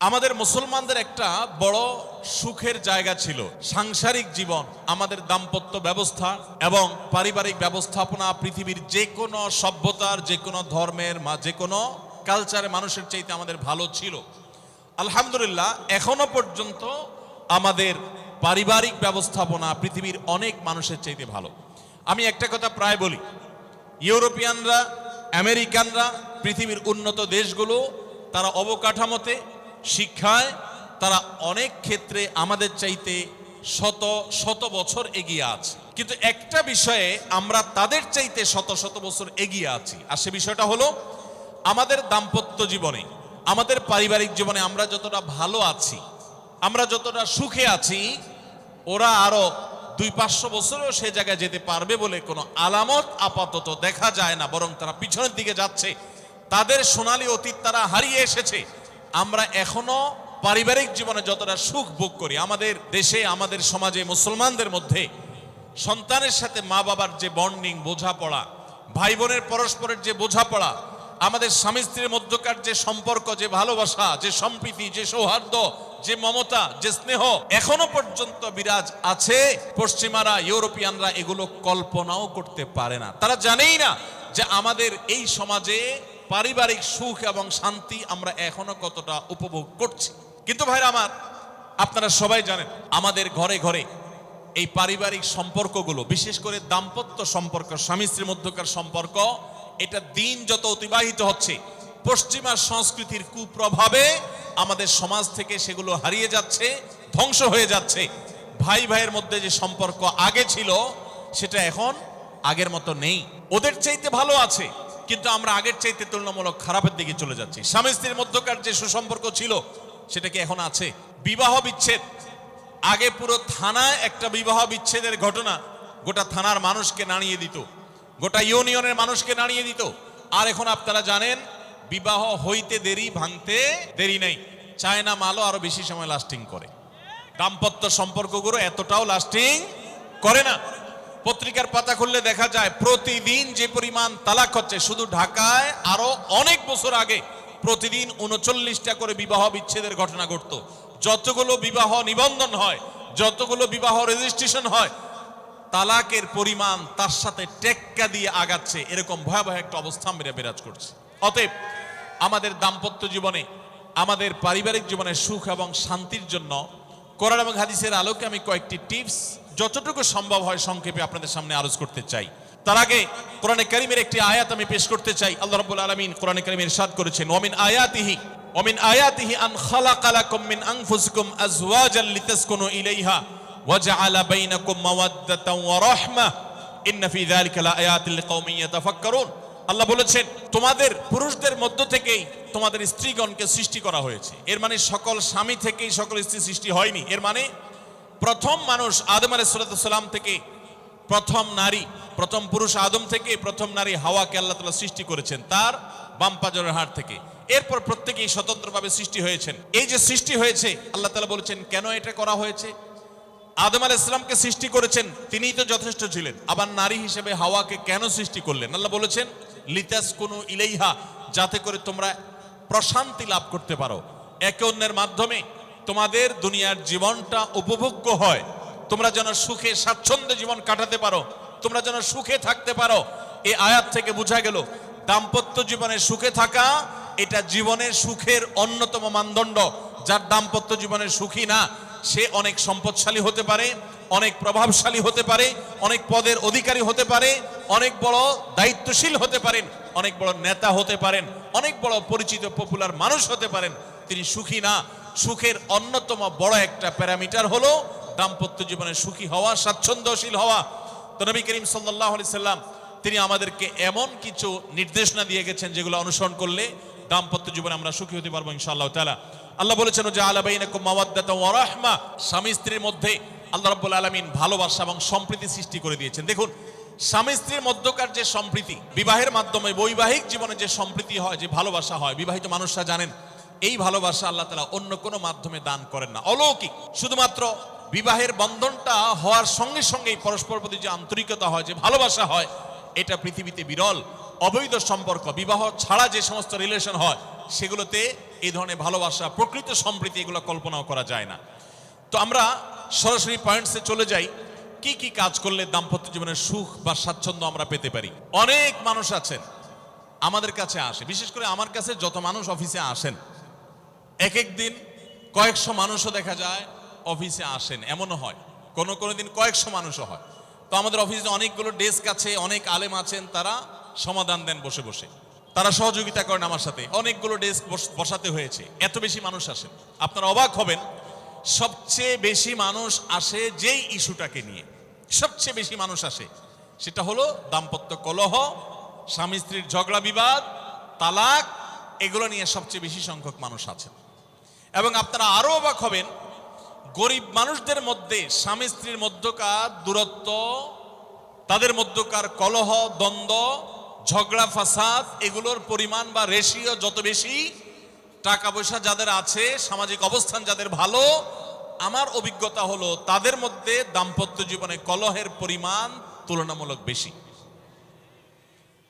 আমাদের মুসলমানদের একটা বড় সুখের জায়গা ছিল সাংসারিক জীবন, আমাদের দাম্পত্য ব্যবস্থা এবং পারিবারিক ব্যবস্থাপনা পৃথিবীর যে কোনো সভ্যতার, যে কোনো ধর্মের, যে কোনো কালচারে মানুষের চাইতে আমাদের ভালো ছিল। আলহামদুলিল্লাহ, এখনো পর্যন্ত আমাদের পারিবারিক ব্যবস্থাপনা পৃথিবীর অনেক মানুষের চাইতে ভালো। আমি একটা কথা প্রায় বলি, ইউরোপিয়ানরা, আমেরিকানরা, পৃথিবীর উন্নত দেশগুলো, তারা অবকাঠামোতে, শিক্ষায় তারা অনেক ক্ষেত্রে আমাদের চাইতে শত শত বছর এগিয়ে আছে। কিন্তু একটা বিষয়ে আমরা তাদের চাইতে শত শত বছর এগিয়ে আছি, আর সে বিষয়টা হলো আমাদের দাম্পত্য জীবনে, আমাদের পারিবারিক জীবনে আমরা যতটা ভালো আছি, আমরা যতটা সুখে আছি, ওরা আরো 200-500 বছরেও সে জায়গায় যেতে পারবে বলে কোনো আলামত আপাতত দেখা যায় না, বরং তারা পিছনের দিকে যাচ্ছে। তাদের সোনালী অতীত তারা হারিয়ে এসেছে। আমরা এখনো পারিবারিক জীবনে যতটা সুখ ভোগ করি, আমাদের দেশে, আমাদের সমাজে, মুসলমানদের মধ্যে সন্তানের সাথে মা বাবার যে বন্ডিং, বোঝাপড়া, ভাই বোনের পরস্পরের যে বোঝাপড়া, আমাদের স্বামী স্ত্রীর মধ্যকার যে সম্পর্ক, যে ভালোবাসা, যে সম্প্রীতি, যে সৌহার্দ্য, যে মমতা, যে স্নেহ এখনো পর্যন্ত বিরাজ আছে। পশ্চিমারা, ইউরোপিয়ানরা এগুলো কল্পনাও করতে পারে না। তারা জানেই না যে আমাদের এই সমাজে পারিবারিক সুখ এবং শান্তি আমরা এখনো কতটা উপভোগ করছি। কিন্তু ভাইরা আমার, আপনারা সবাই জানেন আমাদের ঘরে ঘরে এই পারিবারিক সম্পর্কগুলো, বিশেষ করে দাম্পত্য সম্পর্ক, স্বামী স্ত্রীর মধ্যকার সম্পর্ক, এটা দিন যত অতিবাহিত হচ্ছে, পশ্চিমা সংস্কৃতির কুপ্রভাবে আমাদের সমাজ থেকে সেগুলো হারিয়ে যাচ্ছে, ধ্বংস হয়ে যাচ্ছে। ভাই ভাইয়ের মধ্যে যে সম্পর্ক আগে ছিল, সেটা এখন আগের মতো নেই। ওদের চাইতে ভালো আছে, কিন্তু আমরা আগের চাইতে তুলনামূলক খারাপের দিকে চলে যাচ্ছি। স্বামী স্ত্রীর মধ্যকার যে সুসম্পর্ক ছিল, সেটা কি এখন আছে? বিবাহ বিচ্ছেদ, আগে পুরো থানায় একটা বিবাহ বিচ্ছেদের ঘটনা গোটা থানার মানুষকে নাড়িয়ে দিত, গোটা ইউনিয়নের মানুষকে নাড়িয়ে দিত। আর এখন আপনারা জানেন, বিবাহ হইতে দেরি, ভাঙতে দেরি নেই। চায়না মালও আরো বেশি সময় লাস্টিং করে, দাম্পত্য সম্পর্কগুলো এতটাও লাস্টিং করে না। পত্রিকার পাতা খুললে দেখা যায় প্রতিদিন যে পরিমাণ তালাক হচ্ছে, শুধু ঢাকায় আরো অনেক বছর আগে প্রতিদিন 39টা করে বিবাহ বিচ্ছেদের ঘটনা ঘটতো। যতগুলো বিবাহ নিবন্ধন হয়, যতগুলো বিবাহ রেজিস্ট্রেশন হয়, তালাকের পরিমাণ তার সাথে টেক্কা দিয়ে আগাচ্ছে। এরকম ভয়াবহ একটা অবস্থা বিরাজ করছে। অতএব আমাদের দাম্পত্য জীবনে, আমাদের পারিবারিক জীবনে সুখ এবং শান্তির জন্য কোরআন এবং হাদিসের আলোকে আমি কয়েকটি টিপস যতটুকু সম্ভব হয় সংক্ষেপে আপনাদের সামনে আলোচ করতে চাই। তার আগে কোরআনে কারীমের একটি আয়াত আমি পেশ করতে চাই। আল্লাহ রাব্বুল আলামিন কোরআনে কারীমে ইরশাদ করেছেন, ওমিন আয়াতিহি আন খালাকা লাকুম মিন আনফুসিকুম আজওয়াজান লিতাসকুনু ইলাইহা ওয়া জাআলা বাইনাকুম মাওয়াদ্দাতান ওয়া রাহমাহ ইন্না ফি যালিকা লাআয়াতিন লিকাওমিন ইয়াতাফাক্কারুন। আল্লাহ বলেছেন, তোমাদের পুরুষদের মধ্য থেকেই তোমাদের স্ত্রীগণকে সৃষ্টি করা হয়েছে। এর মানে সকল স্বামী থেকেই সকল স্ত্রী সৃষ্টি হয়নি। এর মানে প্রথম মানুষ আদম আলাইহিস সালাম থেকে প্রথম নারী, প্রথম পুরুষ আদম থেকে প্রথম নারী হাওয়াকে আল্লাহ তাআলা সৃষ্টি করেছেন তার বাম পাজরের হাড় থেকে। এরপর প্রত্যেকেই স্বতন্ত্রভাবে সৃষ্টি হয়েছেন। এই যে সৃষ্টি হয়েছে, আল্লাহ তাআলা বলেছেন কেন এটা করা হয়েছে। আদম আলাইহিস সালামকে সৃষ্টি করেছেন, তিনিই তো যথেষ্ট ছিলেন। আবার নারী হিসেবে হাওয়াকে কেন সৃষ্টি করলেন? আল্লাহ বলেছেন লিতাসকুনু ইলাইহা, যাতে করে তোমরা প্রশান্তি লাভ করতে পারো, একে অন্যের মাধ্যমে তোমাদের দুনিয়ার জীবনটা উপভোগ্য হয়, তোমরা যেন সুখে স্বাচ্ছন্দ্যে জীবন কাটাতে পারো, তোমরা যেন সুখে থাকতে পারো। এই আয়াত থেকে বোঝা গেল দাম্পত্য জীবনে সুখে থাকা এটা জীবনের সুখের অন্যতম মানদণ্ড। যার দাম্পত্য জীবনে সুখী না, সে অনেক সম্পদশালী হতে পারে, অনেক প্রভাবশালী হতে পারে, অনেক পদের অধিকারী হতে পারে, অনেক বড় দায়িত্বশীল হতে পারেন, অনেক বড় নেতা হতে পারেন, অনেক বড় পরিচিত পপুলার মানুষ হতে পারেন। তিনি সুখী না। সুখের অন্যতম বড় একটা প্যারামিটার হলো দাম্পত্য জীবনে সুখী হওয়া, স্বাচ্ছন্দ্যশীল হওয়া। তো নবী করিম সাল্লাল্লাহু আলাইহি সাল্লাম তিনি আমাদেরকে এমন কিছু নির্দেশনা দিয়ে গেছেন যেগুলো অনুসরণ করলে দাম্পত্য জীবনে আমরা সুখী হতে পারবো ইনশাআল্লাহ তাআলা। আল্লাহ বলেছেন যে আলা বাইনাকুম মাওয়াদ্দাতান ওয়া রাহমা, স্বামী স্ত্রীর মধ্যে আল্লাহ রাব্বুল আলামিন ভালোবাসা এবং সম্প্রীতি সৃষ্টি করে দিয়েছেন। দেখুন, স্বামী স্ত্রীর মধ্যকার যে সম্প্রীতি, বিবাহের মাধ্যমে বৈবাহিক জীবনে যে সম্প্রীতি হয়, যে ভালোবাসা হয়, বিবাহিত মানুষরা জানেন এই ভালোবাসা আল্লাহ তাআলা অন্য কোনো মাধ্যমে দান করেন না, অলৌকিক। শুধুমাত্র বিবাহের বন্ধনটা হওয়ার সঙ্গে সঙ্গেই পরস্পর প্রতি যে আন্তরিকতা হয়, যে ভালোবাসা হয়, এটা পৃথিবীতে বিরল। অবৈধ সম্পর্ক, বিবাহ ছাড়া যে সমস্ত রিলেশন হয় সেগুলোতে এই ধরনের ভালোবাসা, প্রকৃত সম্প্রীতি এগুলো কল্পনাও করা যায় না। তো আমরা সরাসরি পয়েন্টসে চলে যাই, কি কি কাজ করলে দাম্পত্য জীবনের সুখ বা স্বাচ্ছন্দ্য আমরা পেতে পারি। অনেক মানুষ আছেন আমাদের কাছে আসে, বিশেষ করে আমার কাছে যত মানুষ অফিসে আসেন, এক এক দিন কয়েকশো মানুষও দেখা যায় অফিসে আসেন, এমনও হয় কোনো দিন কয়েকশো মানুষও হয়। তো আমাদের অফিসে অনেকগুলো ডেস্ক আছে, অনেক আলেম আছেন, তারা সমাধান দেন বসে বসে, তারা সহযোগিতা করেন আমার সাথে। অনেকগুলো ডেস্ক বসাতে হয়েছে, এত বেশি মানুষ আসেন। আপনারা অবাক হবেন, সবচেয়ে বেশি মানুষ আসে যেই ইস্যুটাকে নিয়ে, সবচেয়ে বেশি মানুষ আসে সেটা হলো দাম্পত্য কলহ, স্বামী স্ত্রীর ঝগড়া বিবাদ, তালাক, এগুলো নিয়ে সবচেয়ে বেশি সংখ্যক মানুষ আছেন। এবং আপনারা আরো অবাক হবেন, গরিব মানুষদের মধ্যে স্বামী স্ত্রীর মধ্যকার দূরত্ব, তাদের মধ্যকার কলহ, দ্বন্দ্ব, ঝগড়া, ফাসাদ, এগুলোর পরিমাণ বা রেশিও যত বেশি, টাকা পয়সা যাদের আছে, সামাজিক অবস্থান যাদের ভালো, আমার অভিজ্ঞতা হলো তাদের মধ্যে দাম্পত্য জীবনে কলহের পরিমাণ তুলনামূলক বেশি।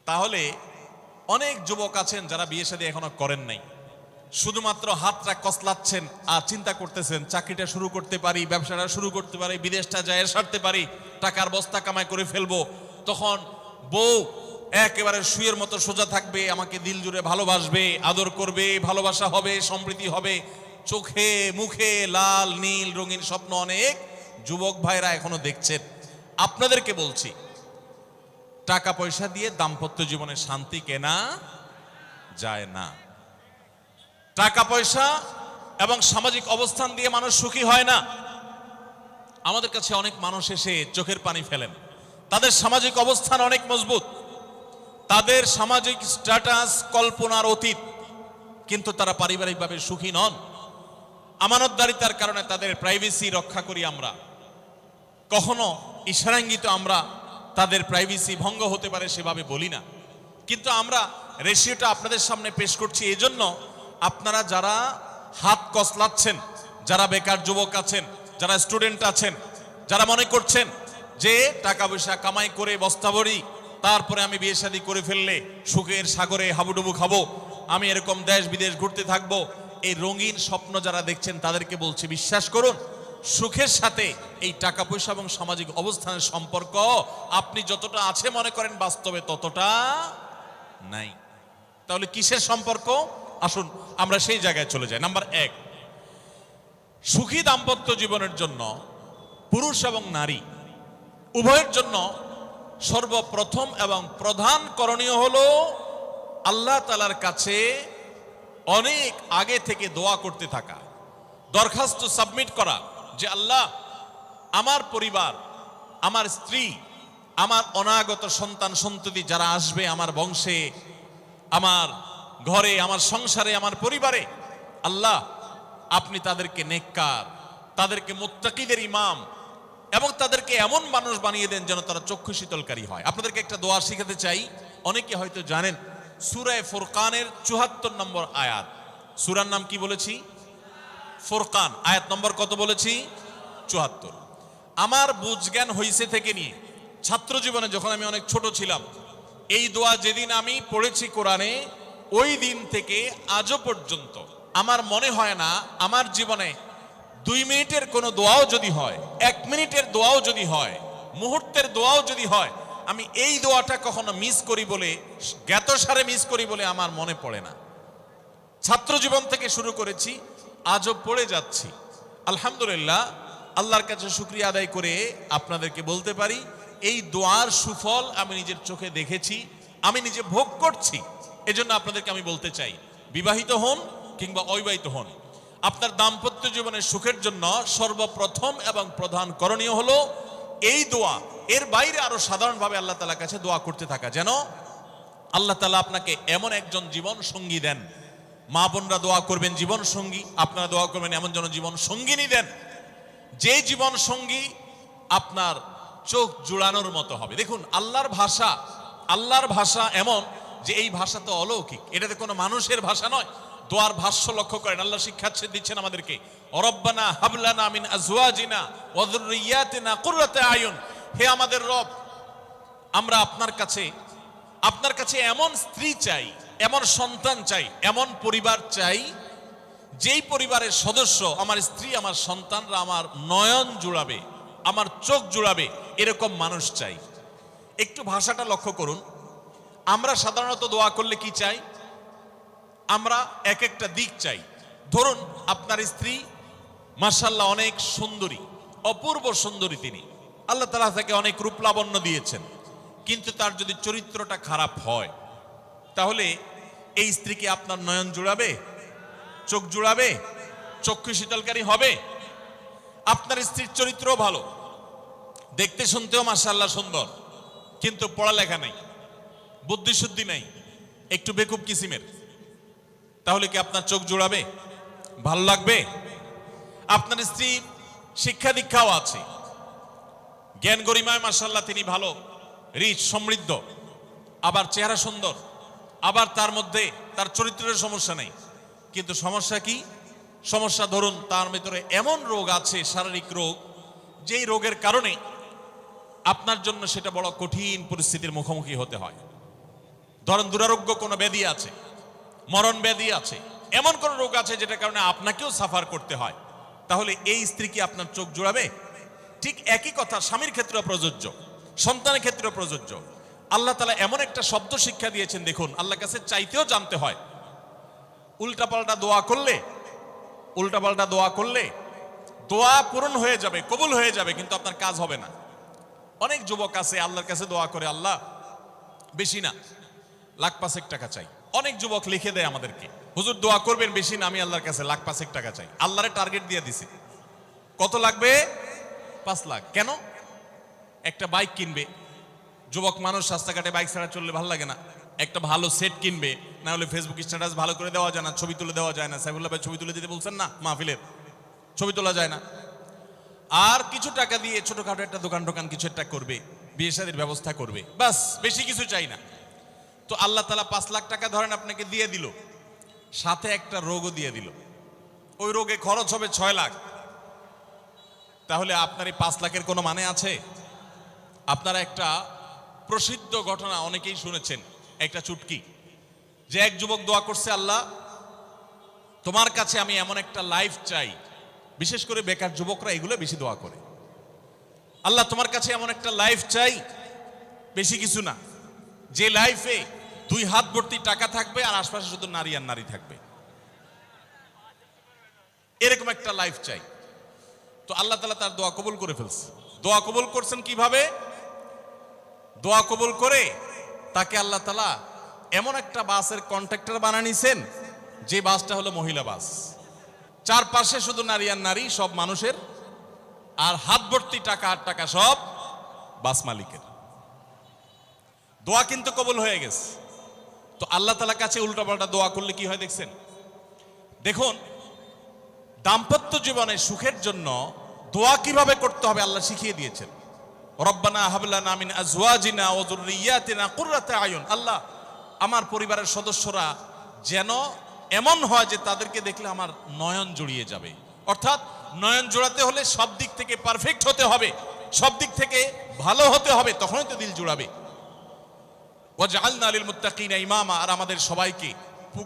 তাহলে অনেক যুবক আছেন যারা বিয়ে শাদী এখনো করেন নাই, শুধুমাত্র হাতটা কসলাচ্ছেন আর চিন্তা করতেছেন চাকরিটা শুরু করতে পারি, ব্যবসাটা শুরু করতে পারি, বিদেশটা যায় সারতে পারি, টাকার বস্তা কামাই করে ফেলবো। তখন বউ একেবারে শুয়ের মতো সোজা থাকবে, আমাকে দিল জুড়ে ভালোবাসবে, আদর করবে, ভালোবাসা হবে, সম্প্রীতি হবে। চোখে মুখে লাল নীল রঙিন স্বপ্ন অনেক যুবক ভাইরা এখনো দেখছেন। আপনাদেরকে বলছি, টাকা পয়সা দিয়ে দাম্পত্য জীবনে শান্তি কেনা যায় না। টাকা পয়সা এবং সামাজিক অবস্থান দিয়ে মানুষ সুখী হয় না। আমাদের কাছে অনেক মানুষ এসে চোখের পানি ফেলেন, তাদের সামাজিক অবস্থান অনেক মজবুত, তাদের সামাজিক স্ট্যাটাস কল্পনার অতীত, কিন্তু তারা পারিবারিকভাবে সুখী নন। আমানতদারিতার কারণে তাদের প্রাইভেসি রক্ষা করি আমরা, কখনো ইশারাঙ্গিত আমরা তাদের প্রাইভেসি ভঙ্গ হতে পারে সেভাবে বলি না। কিন্তু আমরা রেশিওটা আপনাদের সামনে পেশ করছি এজন্য, আপনারা যারা হাত কসলাচ্ছেন, যারা বেকার যুবক আছেন, যারা স্টুডেন্ট আছেন, যারা মনে করছেন যে টাকা পয়সা কামাই করে বস্তাভরি তারপরে আমি বিয়ে শাদী করে ফেললে সুখের সাগরে হাবুডুবু খাবো, আমি এরকম দেশ বিদেশ ঘুরতে থাকবো, এই রঙিন স্বপ্ন যারা দেখছেন তাদেরকে বলছি, বিশ্বাস করুন, সুখের সাথে এই টাকা পয়সা এবং সামাজিক অবস্থানের সম্পর্ক আপনি যতটা আছে মনে করেন বাস্তবে ততটা নাই। তাহলে কিসের সম্পর্ক? আসুন আমরা সেই জায়গায় চলে যাই। নাম্বার 1, সুখী দাম্পত্য জীবনের জন্য পুরুষ এবং নারী উভয়ের জন্য সর্বপ্রথম এবং প্রধান করণীয় হলো আল্লাহ তাআলার কাছে অনেক আগে থেকে দোয়া করতে থাকা, দরখাস্ত সাবমিট করা যে আল্লাহ, আমার পরিবার, আমার স্ত্রী, আমার অনাগত সন্তান সন্ততি যারা আসবে আমার বংশে, আমার ঘরে, আমার সংসারে, আমার পরিবারে, আল্লাহ আপনি তাদেরকে নেককার, তাদেরকে মুত্তাকিদের ইমাম এবং তাদেরকে এমন মানুষ বানিয়ে দেন যেন তারা চক্ষু শীতলকারী হয়। আপনাদেরকে একটা দোয়া শিখাতে চাই, অনেকে হয়তো জানেন, সূরা ফুরকানের ৭৪ নম্বর আয়াত। সূরার নাম কি বলেছি? ফুরকান। আয়াত নম্বর কত বলেছি? ৭৪। আমার বুঝ জ্ঞান হইছে থেকে নিয়ে ছাত্র জীবনে যখন আমি অনেক ছোট ছিলাম, এই দোয়া যেদিন আমি পড়েছি কোরআনে, ওই দিন থেকে আজও পর্যন্ত আমার মনে হয় না আমার জীবনে 2 মিনিটের কোনো দোয়াও যদি হয়, 1 মিনিটের দোয়াও যদি হয়, মুহূর্তের দোয়াও যদি হয়, আমি এই দোয়াটা কখনো মিস করি বলে, জ্ঞাতসারে মিস করি বলে আমার মনে পড়ে না। ছাত্র জীবন থেকে শুরু করেছি, আজও পড়ে যাচ্ছি। আলহামদুলিল্লাহ, আল্লাহর কাছে শুকরিয়া আদায় করে আপনাদেরকে বলতে পারি, এই দোয়ার সুফল আমি নিজের চোখে দেখেছি, আমি নিজে ভোগ করছি। এজন্য আপনাদেরকে আমি বলতে চাই, বিবাহিত হন কিংবা অবিবাহিত হন, আপনার দাম্পত্য জীবনের সুখের জন্য সর্বপ্রথম এবং প্রধান করণীয় হলো এই দোয়া। এর বাইরে আরো সাধারণভাবে আল্লাহ তাআলার কাছে দোয়া করতে থাকা, যেন আল্লাহ তাআলা আপনাকে এমন একজন জীবন সঙ্গী দেন। মা বোনরা দোয়া করবেন জীবন সঙ্গী, আপনারা দোয়া করবেন এমন যেন জীবন সঙ্গিনী দেন, যে জীবন সঙ্গী আপনার চোখ জুড়ানোর মতো হবে। দেখুন, আল্লাহর ভাষা এমন যে এই ভাষা তো অলৌকিক, এটাতে কোনো মানুষের ভাষা নয়। দোয়ার ভাষ্য লক্ষ্য করেন, আল্লাহ শিক্ষা দিচ্ছেন আমাদেরকে, রব্বানা হাবলানা মিন আজওয়াজিনা ওয়া যুররিয়াতিনা কুররাতা আয়ুন। হে আমাদের রব, আমরা আপনার কাছে আপনার কাছে এমন স্ত্রী চাই, এমন সন্তান চাই, এমন পরিবার চাই যেই পরিবারের সদস্য, আমার স্ত্রী, আমার সন্তানরা আমার নয়ন জুড়াবে, আমার চোখ জুড়াবে, এরকম মানুষ চাই। একটু ভাষাটা লক্ষ্য করুন। আমরা সাধারণত দোয়া করলে কি চাই? আমরা এক একটা দিক চাই। ধরুন আপনার স্ত্রী মাশাআল্লাহ অনেক সুন্দরী, অপূর্ব সুন্দরী, তিনি আল্লাহ তাআলা তাকে অনেক রূপ লাবণ্য দিয়েছেন, কিন্তু তার যদি চরিত্রটা খারাপ হয়, তাহলে এই স্ত্রীকে আপনার নয়ন জুড়াবে, চোখ জুড়াবে, চক্ষু শীতলকারী হবে? আপনার স্ত্রীর চরিত্রও ভালো, দেখতে শুনতেও মাশাআল্লাহ সুন্দর, কিন্তু পড়ালেখা নাই, বুদ্ধিশুদ্ধি নাই, একটু বেকুব কিসিমের, তাহলে কি আপনার চোখ জুড়াবে? ভালো লাগবে? আপনার স্ত্রী শিক্ষা দীক্ষাও আছে, জ্ঞান গরিমায় মাশাআল্লাহ তিনি ভালো, রিচ, সমৃদ্ধ, আবার চেহারা সুন্দর, আবার তার মধ্যে তার চরিত্রের সমস্যা নেই, কিন্তু সমস্যা কি? সমস্যা ধরুন তার ভিতরে এমন রোগ আছে, শারীরিক রোগ, যেই রোগের কারণে আপনার জন্য সেটা বড় কঠিন পরিস্থিতির মুখোমুখি হতে হয়। ধরেন দুরারোগ্য কোনো ব্যাধি আছে, মরণ ব্যাধি আছে, এমন কোন রোগ আছে যেটার কারণে আপনাকেও সাফার করতে হয়, তাহলে এই স্ত্রী কি আপনার চোখ জুড়াবে? ঠিক একই কথা স্বামীর ক্ষেত্রেও প্রযোজ্য, সন্তানের ক্ষেত্রেও প্রযোজ্য। আল্লাহ তাআলা এমন একটা শব্দ শিক্ষা দিয়েছেন, দেখুন, আল্লাহর কাছে চাইতেও জানতে হয়। উল্টাপাল্টা দোয়া করলে দোয়া পূরণ হয়ে যাবে, কবুল হয়ে যাবে, কিন্তু আপনার কাজ হবে না। অনেক যুবক আছে আল্লাহর কাছে দোয়া করে, আল্লাহ বেশি না, লাখ 5 টাকা চাই। অনেক যুবক লিখে দেয় আমাদেরকে, হুজুর দোয়া করবেন, বেশি না, আমি আল্লাহর কাছে লাখ 5 টাকা চাই। আল্লাহরে টার্গেট দিয়ে দিছে, কত লাগবে? 5 লাখ। কেন? একটা বাইক কিনবে, যুবক মানুষ, রাস্তাঘাটে বাইক ছাড়া চললে ভালো লাগে না, একটা ভালো সেট কিনবে, না হলে ফেসবুক স্ট্যাটাস ভালো করে দেওয়া যায় না, ছবি তুলে দেওয়া যায় না। সাইফুল্লাহ ভাই ছবি তুলে দিতে বলছেন না, মাহফিলের ছবি তোলা যায় না। আর কিছু টাকা দিয়ে ছোটখাটো একটা দোকান কিছু একটা করবে, বিয়ে শাদীর ব্যবস্থা করবে, বাস, বেশি কিছু চাই না। তো আল্লাহ তাআলা 5 লাখ টাকা ধরেন আপনাকে দিয়ে দিল, সাথে একটা রোগও দিয়ে দিল, ওই রোগে খরচ হবে 6 লাখ। তাহলে আপনার এই 5 লাখের কোনো মানে আছে? আপনারা একটা প্রসিদ্ধ ঘটনা অনেকেই শুনেছেন, একটা চুটকি, যে এক যুবক দোয়া করছে, আল্লাহ তোমার কাছে আমি এমন একটা লাইফ চাই, বিশেষ করে বেকার যুবকরা এগুলো বেশি দোয়া করে, আল্লাহ তোমার কাছে এমন একটা লাইফ চাই, বেশি কিছু না, যে লাইফে 2 হাত ভর্তি টাকা থাকবে আর আশপাশে শুধু নারী আর নারী থাকবে, এরকম একটা লাইফ চাই। তো আল্লাহ তাআলা তার দোয়া কবুল করে ফেলছে। দোয়া কবুল করছেন কিভাবে? দোয়া কবুল করে তাকে আল্লাহ তাআলা এমন একটা বাসের কন্ট্রাক্টর বানিয়ে নিছেন, যে বাসটা হলো মহিলা বাস, চারপাশে শুধু নারী আর নারী, সব মানুষের, আর হাত ভর্তি টাকা আর টাকা সব বাস মালিকের। দোয়া কিন্তু কবুল হয়ে গেছে। তো আল্লাহ তাআলার কাছে উল্টাপাল্টা দোয়া করলে কি হয় দেখছেন? দেখুন, দাম্পত্য জীবনে সুখের জন্য দোয়া কিভাবে করতে হবে আল্লাহ শিখিয়ে দিয়েছেন। রব্বানা হাব লানা মিন আজওয়াজিনা ওয়া যুররিয়াতিনা কুররাতা আয়ুন, আল্লাহ আমার পরিবারের সদস্যরা যেন এমন হয় যে তাদেরকে দেখলে আমার নয়ন জুড়িয়ে যাবে। অর্থাৎ নয়ন জোড়াতে হলে সব দিক থেকে পারফেক্ট হতে হবে, সব দিক থেকে ভালো হতে হবে, তখনই তো দিল জুড়াবে। ওয়াজআলনা লিল মুত্তাকিনা ইমামা, আর আমাদের সবাইকে,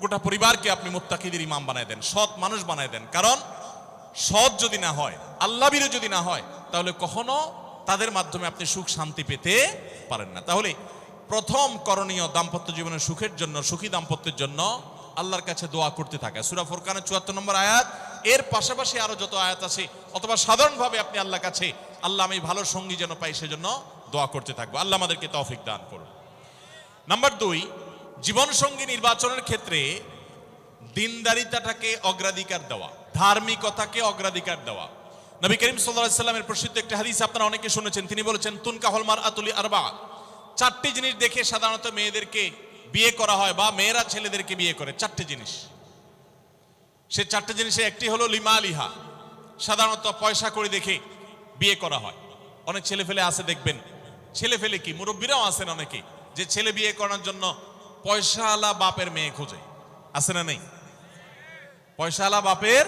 গোটা পরিবারকে আপনি মুত্তাকিদের ইমাম বানায় দেন, সৎ মানুষ বানায় দেন। কারণ সৎ যদি না হয়, আল্লাহভীরু যদি না হয়, তাহলে কখনো তাদের মাধ্যমে আপনি সুখ শান্তি পেতে পারেন না। তাহলে প্রথম করণীয় দাম্পত্য জীবনের সুখের জন্য, সুখী দাম্পত্যের জন্য আল্লাহর কাছে দোয়া করতে থাকা। সূরা ফুরকানের ৭৪ নম্বর আয়াত, এর পাশাপাশি আরো যত আয়াত আছে, অথবা সাধারণভাবে আপনি আল্লাহর কাছে, আল্লাহ আমি ভালো সঙ্গী যেন পাই, সেজন্য দোয়া করতে থাকবো। আল্লাহ আমাদেরকে তৌফিক দান করুন। নাম্বার 2, জীবন সঙ্গী নির্বাচনের ক্ষেত্রে দিনদারিতাটাকে অগ্রাধিকার দেওয়া, ধার্মিকতাকে অগ্রাধিকার দেওয়া। নবী করিম সাল্লাল্লাহু আলাইহি সাল্লামের প্রসিদ্ধ একটা হাদিস আপনারা অনেকে শুনেছেন, তিনি বলেছেন, তুনকাহুল মারআতু লিআরবা, 4টি জিনিস দেখে সাধারণত মেয়েদেরকে বিয়ে করা হয়, বা মেয়েরা ছেলেদেরকে বিয়ে করে। 4টি জিনিস, সে 4টি জিনিসে একটি হলো লিমালিহা, সাধারণত পয়সা করে দেখে বিয়ে করা হয়। অনেক ছেলে ফেলে আছে দেখবেন, ছেলে ফেলে কি মুরব্বীরাও আছেন অনেকে, যে ছেলে বিয়ে করার জন্য পয়সাওয়ালা বাপের মেয়ে খোঁজে, আছে না নেই? পয়সাওয়ালা বাপের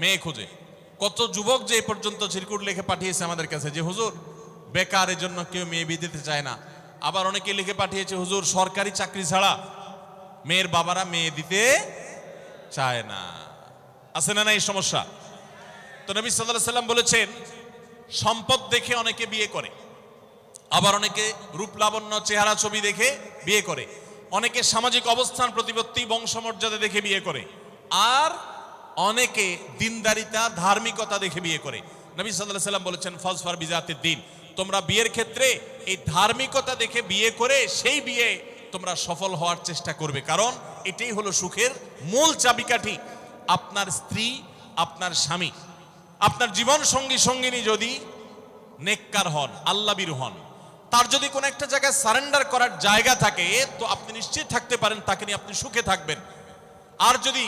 মেয়ে খোঁজে। কত যুবক যে এই পর্যন্ত চিরকুট লিখে পাঠিয়েছে আমাদের কাছে, যে হুজুর বেকারের জন্য কেউ মেয়ে বিয়ে দিতে চায় না, আবার অনেকে লিখে পাঠিয়েছে, হুজুর সরকারি চাকরি ছাড়া মেয়ের বাবারা মেয়ে দিতে চায় না। আছে না এই সমস্যা? তো নবী সাল্লাল্লাহু আলাইহি সাল্লাম বলেছেন, সম্পদ দেখে অনেকে বিয়ে করে, আবার অনেকে রূপ লাবণ্য চেহারা ছবি দেখে বিয়ে করে, অনেকে সামাজিক অবস্থান প্রতিপত্তি বংশমর্যাদা দেখে বিয়ে করে, আর অনেকে দিনদারিতা ধার্মিকতা দেখে বিয়ে করে। নবী সাল্লাল্লাহু আলাইহি সাল্লাম বলেছেন, ফাজফার বিজাতিদ দ্বীন, তোমরা বিয়ের ক্ষেত্রে এই ধার্মিকতা দেখে বিয়ে করে সেই বিয়ে তোমরা সফল হওয়ার চেষ্টা করবে, কারণ এটাই হলো সুখের মূল চাবিকাঠি। আপনার স্ত্রী, আপনার স্বামী, আপনার জীবন সঙ্গী সঙ্গিনী যদি নেককার হন, আল্লাহভীরু হন, তার যদি কোনো একটা জায়গায় সারেন্ডার করার জায়গা থাকে, তো আপনি নিশ্চিত থাকতে পারেন তাকে নিয়ে আপনি সুখে থাকবেন। আর যদি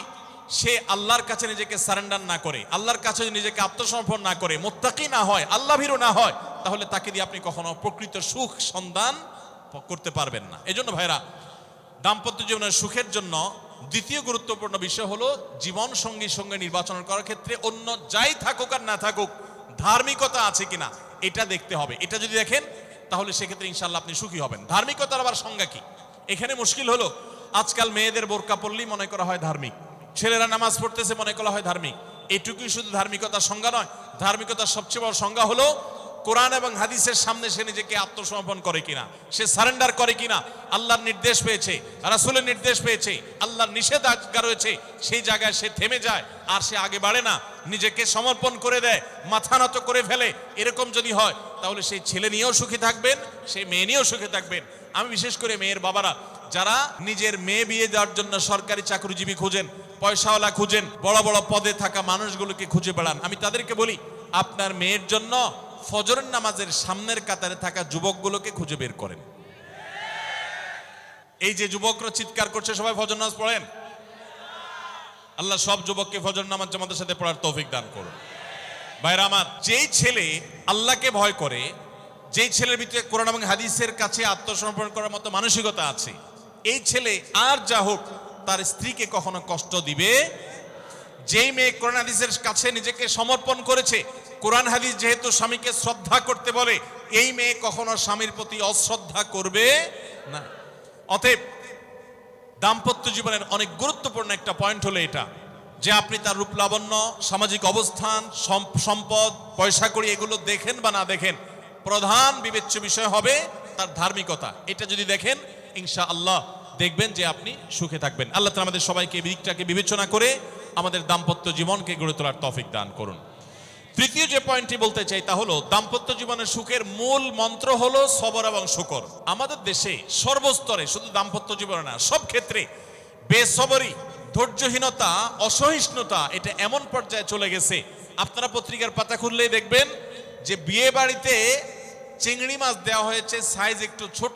সে আল্লাহর কাছে নিজেকে সারেন্ডার না করে, আল্লাহর কাছে নিজেকে আত্মসমর্পণ না করে, মুত্তাকি না হয়, আল্লাহভীরু না হয়, তাহলে তাকে দিয়ে আপনি কখনো প্রকৃত সুখ সন্ধান করতে পারবেন না। এজন্য ভাইরা, দাম্পত্য জীবনের সুখের জন্য দ্বিতীয় গুরুত্বপূর্ণ বিষয় হলো জীবন সঙ্গী সঙ্গে নির্বাচন করার ক্ষেত্রে অন্য যাই থাকুক আর না থাকুক, ধার্মিকতা আছে কিনা এটা দেখতে হবে। এটা যদি দেখেন তাহলে সেক্ষেত্রে ইনশাআল্লাহ আপনি সুখী হবেন। ধার্মিকতার আবার সংজ্ঞা কি? এখানে মুশকিল হলো, আজকাল মেয়েদের বোরকা পরলেই মনে করা হয় ধার্মিক, ছেলেরা নামাজ পড়তেছে মনে করা হয় ধার্মিক। এটুকুই শুধু ধার্মিকতার সংজ্ঞা নয়। ধার্মিকতার সবচেয়ে বড় সংজ্ঞা হলো কোরআন এবং হাদিসের সামনে সে নিজেকে আত্মসমর্পণ করে কিনা, সে সারেন্ডার করে কিনা, আল্লাহর নির্দেশ পেয়েছে, রাসূলের নির্দেশ পেয়েছে, আল্লাহর নিষেধাজ্ঞা রয়েছে, সেই জায়গায় সে থেমে যায় আর সে আগে বাড়ে না, নিজেকে সমর্পণ করে দেয়, মাথা নত করে ফেলে। এরকম যদি হয় তাহলে সেই ছেলে নিয়েও সুখী থাকবেন, সেই মেয়ে নিয়েও সুখী থাকবেন। আমি বিশেষ করে মেয়ের বাবারা যারা নিজের মেয়ে বিয়ে দেওয়ার জন্য সরকারি চাকরিজীবী খুঁজেন, পয়সাওয়ালা খুঁজেন, বড় বড় পদে থাকা মানুষগুলোকে খুঁজে বেড়ান, আমি তাদেরকে বলি, আপনার মেয়ের জন্য ফজরের নামাজের সামনের কাতারে থাকা যুবকগুলোকে খুঁজে বের করেন। এই যে যুবকরা চিৎকার করছে, সবাই ফজর নামাজ পড়েন? আল্লাহ সব যুবককে ফজর নামাজ জামাতের সাথে পড়ার তৌফিক দান করুন। ভাইরা আমার, যেই ছেলে আল্লাহকে ভয় করে, যেই ছেলের ভিতরে কোরআন এবং হাদিসের কাছে আত্মসমর্পণ করার মতো মানসিকতা আছে, এই ছেলে আর যা হোক তার স্ত্রীকে কখনো কষ্ট দিবে। যেই মেয়ে কোরআন হাদিসের কাছে নিজেকে সমর্পণ করেছে, কোরআন হাদিস যেহেতু স্বামীকে শ্রদ্ধা করতে বলে, এই মেয়ে কখনো স্বামীর প্রতি অশ্রদ্ধা করবে না। অতএব দাম্পত্য জীবনের অনেক গুরুত্বপূর্ণ একটা পয়েন্ট হলো এটা, যে আপনি তার রূপ লাবণ্য, সামাজিক অবস্থান, সম্পদ, পয়সা কড়ি এগুলো দেখেন বা না দেখেন, প্রধান বিবেচ্য বিষয় হবে তার ধার্মিকতা। এটা যদি দেখেন ইনশাআল্লাহ দেখবেন যে আপনি সুখে থাকবেন। আল্লাহ তাআলা আমাদের সবাইকে এই দিকটাকে বিবেচনা করে আমাদের দাম্পত্য জীবনকে গড়ে তোলার তৌফিক দান করুন। তৃতীয় যে পয়েন্টটি বলতে চাই তা হলো, দাম্পত্য জীবনের সুখের মূল মন্ত্র হলো সবর এবং শুকর। আমাদের দেশে সর্বস্তরে, শুধু দাম্পত্য জীবনে না, সব ক্ষেত্রে বেসবরি, ধৈর্যহীনতা, অসহিষ্ণুতা এটা এমন পর্যায়ে চলে গেছে, আপনারা পত্রিকার পাতা খুললেই দেখবেন যে বিয়ে বাড়িতে চিংড়ি মাছ দেওয়া হয়েছে সাইজ একটু ছোট,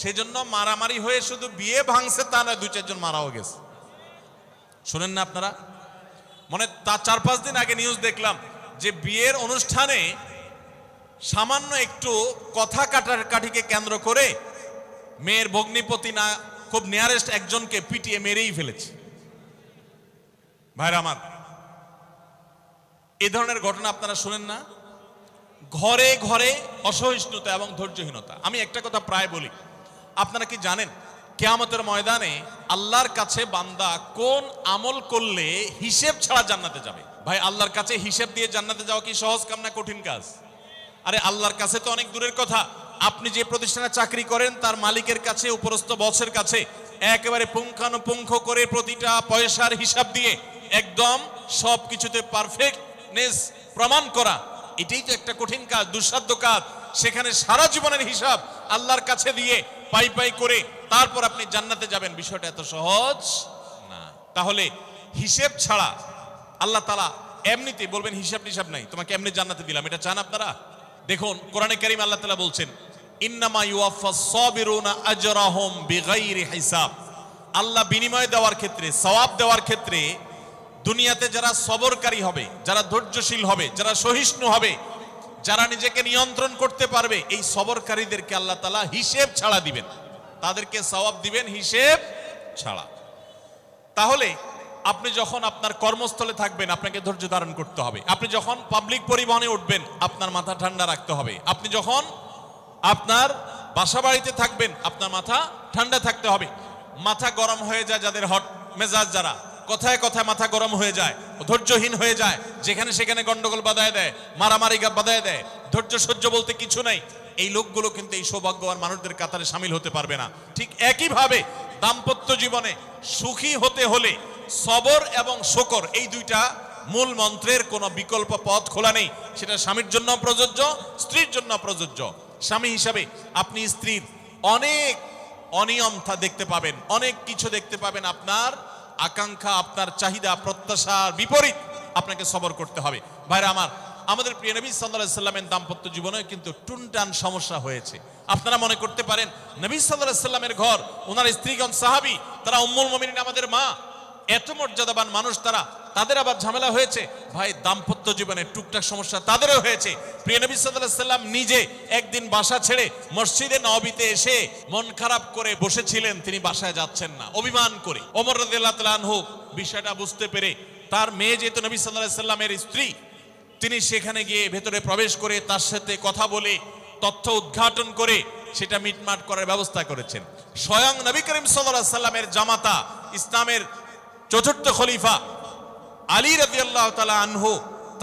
সেজন্য মারামারি হয়ে শুধু বিয়ে ভাঙছে তা নয়, 2-4 জন মারাও গেছে। শোনেন না আপনারা? মানে তা 4-5 দিন আগে নিউজ দেখলাম যে বিয়ের অনুষ্ঠানে সামান্য একটু কথা কাটাকাটিকে কেন্দ্র করে মেয়ের ভগ্নিপতি না খুব নিয়ারেস্ট একজনকে পিটিয়ে মেরেই ফেলেছে। ভাইরা আমার, এই ধরনের ঘটনা আপনারা শুনেন না? ঘরে ঘরে অসহিষ্ণুতা এবং ধৈর্যহীনতা। আমি একটা কথা প্রায় বলি, আপনারা কি জানেন কিয়ামতের ময়দানে আল্লাহর কাছে বান্দা কোন আমল করলে হিসেব ছাড়া জান্নাতে যাবে? ভাই, আল্লাহর কাছে হিসেব দিয়ে জান্নাতে যাওয়া কি সহজ কাম না কঠিন কাজ? আরে আল্লাহর কাছে তো অনেক দূরের কথা। আপনি যে প্রতিষ্ঠানে চাকরি করেন তার মালিকের কাছে, উপরস্থ বসের কাছে একেবারে পুঙ্খানুপুঙ্খ করে প্রতিটা পয়সার হিসাব দিয়ে একদম সবকিছুতে পারফেক্টনেস প্রমাণ করা, এটাই তো একটা কঠিন কাজ, দুঃসাধ্য কাজ। সেখানে সারা জীবনের হিসাব আল্লাহর কাছে দিয়ে পাই পাই করে তারপর আপনি জান্নাতে যাবেন, বিষয়টা এত সহজ না। তাহলে হিসেব ছাড়া আল্লাহ তাআলা এমনিতেই বলবেন হিসাব টিসাব নাই, তোমাকে এমনি জান্নাতে দিলাম, এটা চান আপনারা? দেখুন কোরআনে কারীম আল্লাহ তাআলা বলছেন, ইন্নামা ইউওয়াফাস সাবিরুনা আজরাহুম বিগাইরি হিসাব। আল্লাহ বিনিময় দেওয়ার ক্ষেত্রে, সওয়াব দেওয়ার ক্ষেত্রে দুনিয়াতে যারা সবরকারী হবে, যারা ধৈর্যশীল হবে, যারা সহিষ্ণু হবে, যারা নিজেকে নিয়ন্ত্রণ করতে পারবে, এই সবরকারীদেরকে আল্লাহ তাআলা হিসেব ছাড়া দিবেন, তাদেরকে সওয়াব দিবেন হিসেব ছাড়া। তাহলে আপনি যখন আপনার কর্মস্থলে থাকবেন আপনাকে ধৈর্য ধারণ করতে হবে। আপনি যখন পাবলিক পরিবহনে উঠবেন আপনার মাথা ঠান্ডা রাখতে হবে। আপনি যখন আপনার বাসা বাড়িতে থাকবেন, আপনার মাথা ঠান্ডা থাকতে হবে। মাথা গরম হয়ে যায় যাদের, হট মেজাজ যারা, কথায় কথায় মাথা গরম হয়ে যায়, ধৈর্যহীন হয়ে যায়, যেখানে সেখানে গন্ডগোল বাধায় দেয়, মারামারি বাধায় দেয়, ধৈর্য সহ্য বলতে কিছু নাই, এই লোকগুলো কিন্তু এই সৌভাগ্যবান মানুষদের কাতারে সামিল হতে পারবে না। ঠিক একইভাবে দাম্পত্য জীবনে সুখী হতে হলে সবর এবং শকর, এই দুইটা মূল মন্ত্রের কোনো বিকল্প পথ খোলা নেই। সেটা স্বামীর জন্য প্রযোজ্য, স্ত্রীর জন্য প্রযোজ্য। স্বামী হিসাবে আপনি স্ত্রীর অনেক অনিয়মতা দেখতে পাবেন, অনেক কিছু দেখতে পাবেন, আপনার আকাঙ্ক্ষা, আপনার চাহিদা, প্রত্যাশার বিপরীত আপনাকে সবর করতে হবে। ভাইরা আমার, আমাদের প্রিয় নবী সাল্লাল্লাহু আলাইহি সাল্লামের দাম্পত্য জীবনে কিন্তু টুনটান সমস্যা হয়েছে। আপনারা মনে করতে পারেন নবী সাল্লাল্লাহু আলাইহি সাল্লামের ঘর, ওনার স্ত্রীগণ সাহাবী, তারা উম্মুল মুমিনিন আমাদের মা, এত মর্যাদাবান মানুষ তারা, তাদের আবার ঝামেলা হয়েছে। ভাই, দাম্পত্য জীবনে টুকটাক সমস্যা তাদেরও হয়েছে। প্রিয় নবী সাল্লাল্লাহু আলাইহি সাল্লাম নিজে একদিন বাসা ছেড়ে মসজিদে নববীতে এসে মন খারাপ করে বসেছিলেন, তিনি বাসায় যাচ্ছেন না, অভিমান করে। ওমর রাদিয়াল্লাহু তাআলা আনহু বিষয়টা বুঝতে পেরে, তার মেয়ে যেহেতু নবী সাল্লাল্লাহু আলাইহি সাল্লামের স্ত্রী, তিনি সেখানে গিয়ে ভেতরে প্রবেশ করে তার সাথে কথা বলে, তথ্য উদ্ঘাটন করে সেটা মিটমাট করার ব্যবস্থা করেছেন। স্বয়ং নবী করিম সাল্লাল্লাহু আলাইহি সাল্লামের জামাতা, ইসলামের চতুর্থ খলিফা আলী রাদিয়াল্লাহু তাআলা আনহু,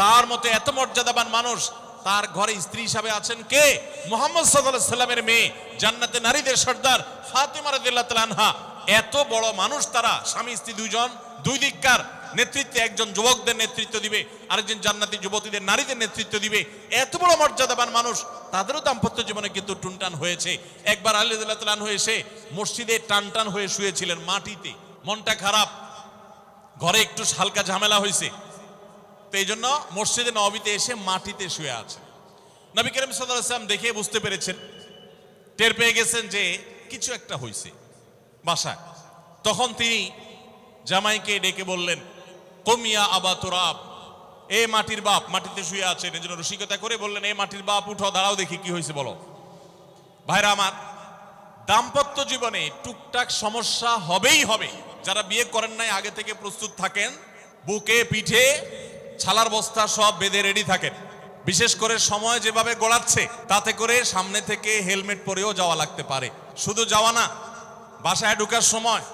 তার মতো এত মর্যাদাবান মানুষ, তার ঘরে স্ত্রী হিসাবে আছেন কে? মুহাম্মদ সাল্লাল্লাহু আলাইহি সাল্লামের মেয়ে, জান্নাতে নারীদের সর্দার ফাতিমা রাদিয়াল্লাহু তাআলা আনহা। এত বড় মানুষ তারা, স্বামী স্ত্রী দুইজন, দুই দিককার নেতৃত্বে, একজন যুবকদের নেতৃত্ব দিবে, আরেকজন জান্নাতি যুবতীদের, নারীদের নেতৃত্ব দিবে। এত বড় মর্যাদাবান মানুষ, তাদেরও দাম্পত্য জীবনে কিন্তু টুনটান হয়েছে। একবার আলী রাদিয়াল্লাহু তাআলা আনহু এসে মসজিদে টানটান হয়ে শুয়েছিলেন মাটিতে, মনটা খারাপ, ঘরে একটু হালকা ঝামেলা হয়েছে, তো এই জন্য মসজিদে নববীতে এসে মাটিতে শুয়ে আছে। নবী করিম সাল্লাল্লাহু আলাইহি ওয়াসাল্লাম দেখে বুঝতে পেরেছেন, টের পেয়ে গেছেন যে কিছু একটা হয়েছে বাসায়। তখন তিনি জামাইকে ডেকে বললেন, কুমিয়া আবা তুরাব, এ মাটির বাপ, মাটিতে শুয়ে আছেন, এজন্য রসিকতা করে বললেন, এ মাটির বাপ উঠো, দাঁড়াও দেখি কি হয়েছে বলো। ভাইরা আমার, দাম্পত্য জীবনে টুকটাক সমস্যা হবেই হবে। যারা বিয়ে করেন নাই আগে থেকে প্রস্তুত থাকেন, বুকে পিঠে ছালার বস্তা সব বেঁধে রেডি থাকেন। বিশেষ করে সময় যেভাবে গড়াচ্ছে, তাতে করে সামনে থেকে হেলমেট পরেও যাওয়া লাগতে পারে। শুধু যাওয়া না, বাসায় ঢোকার সময়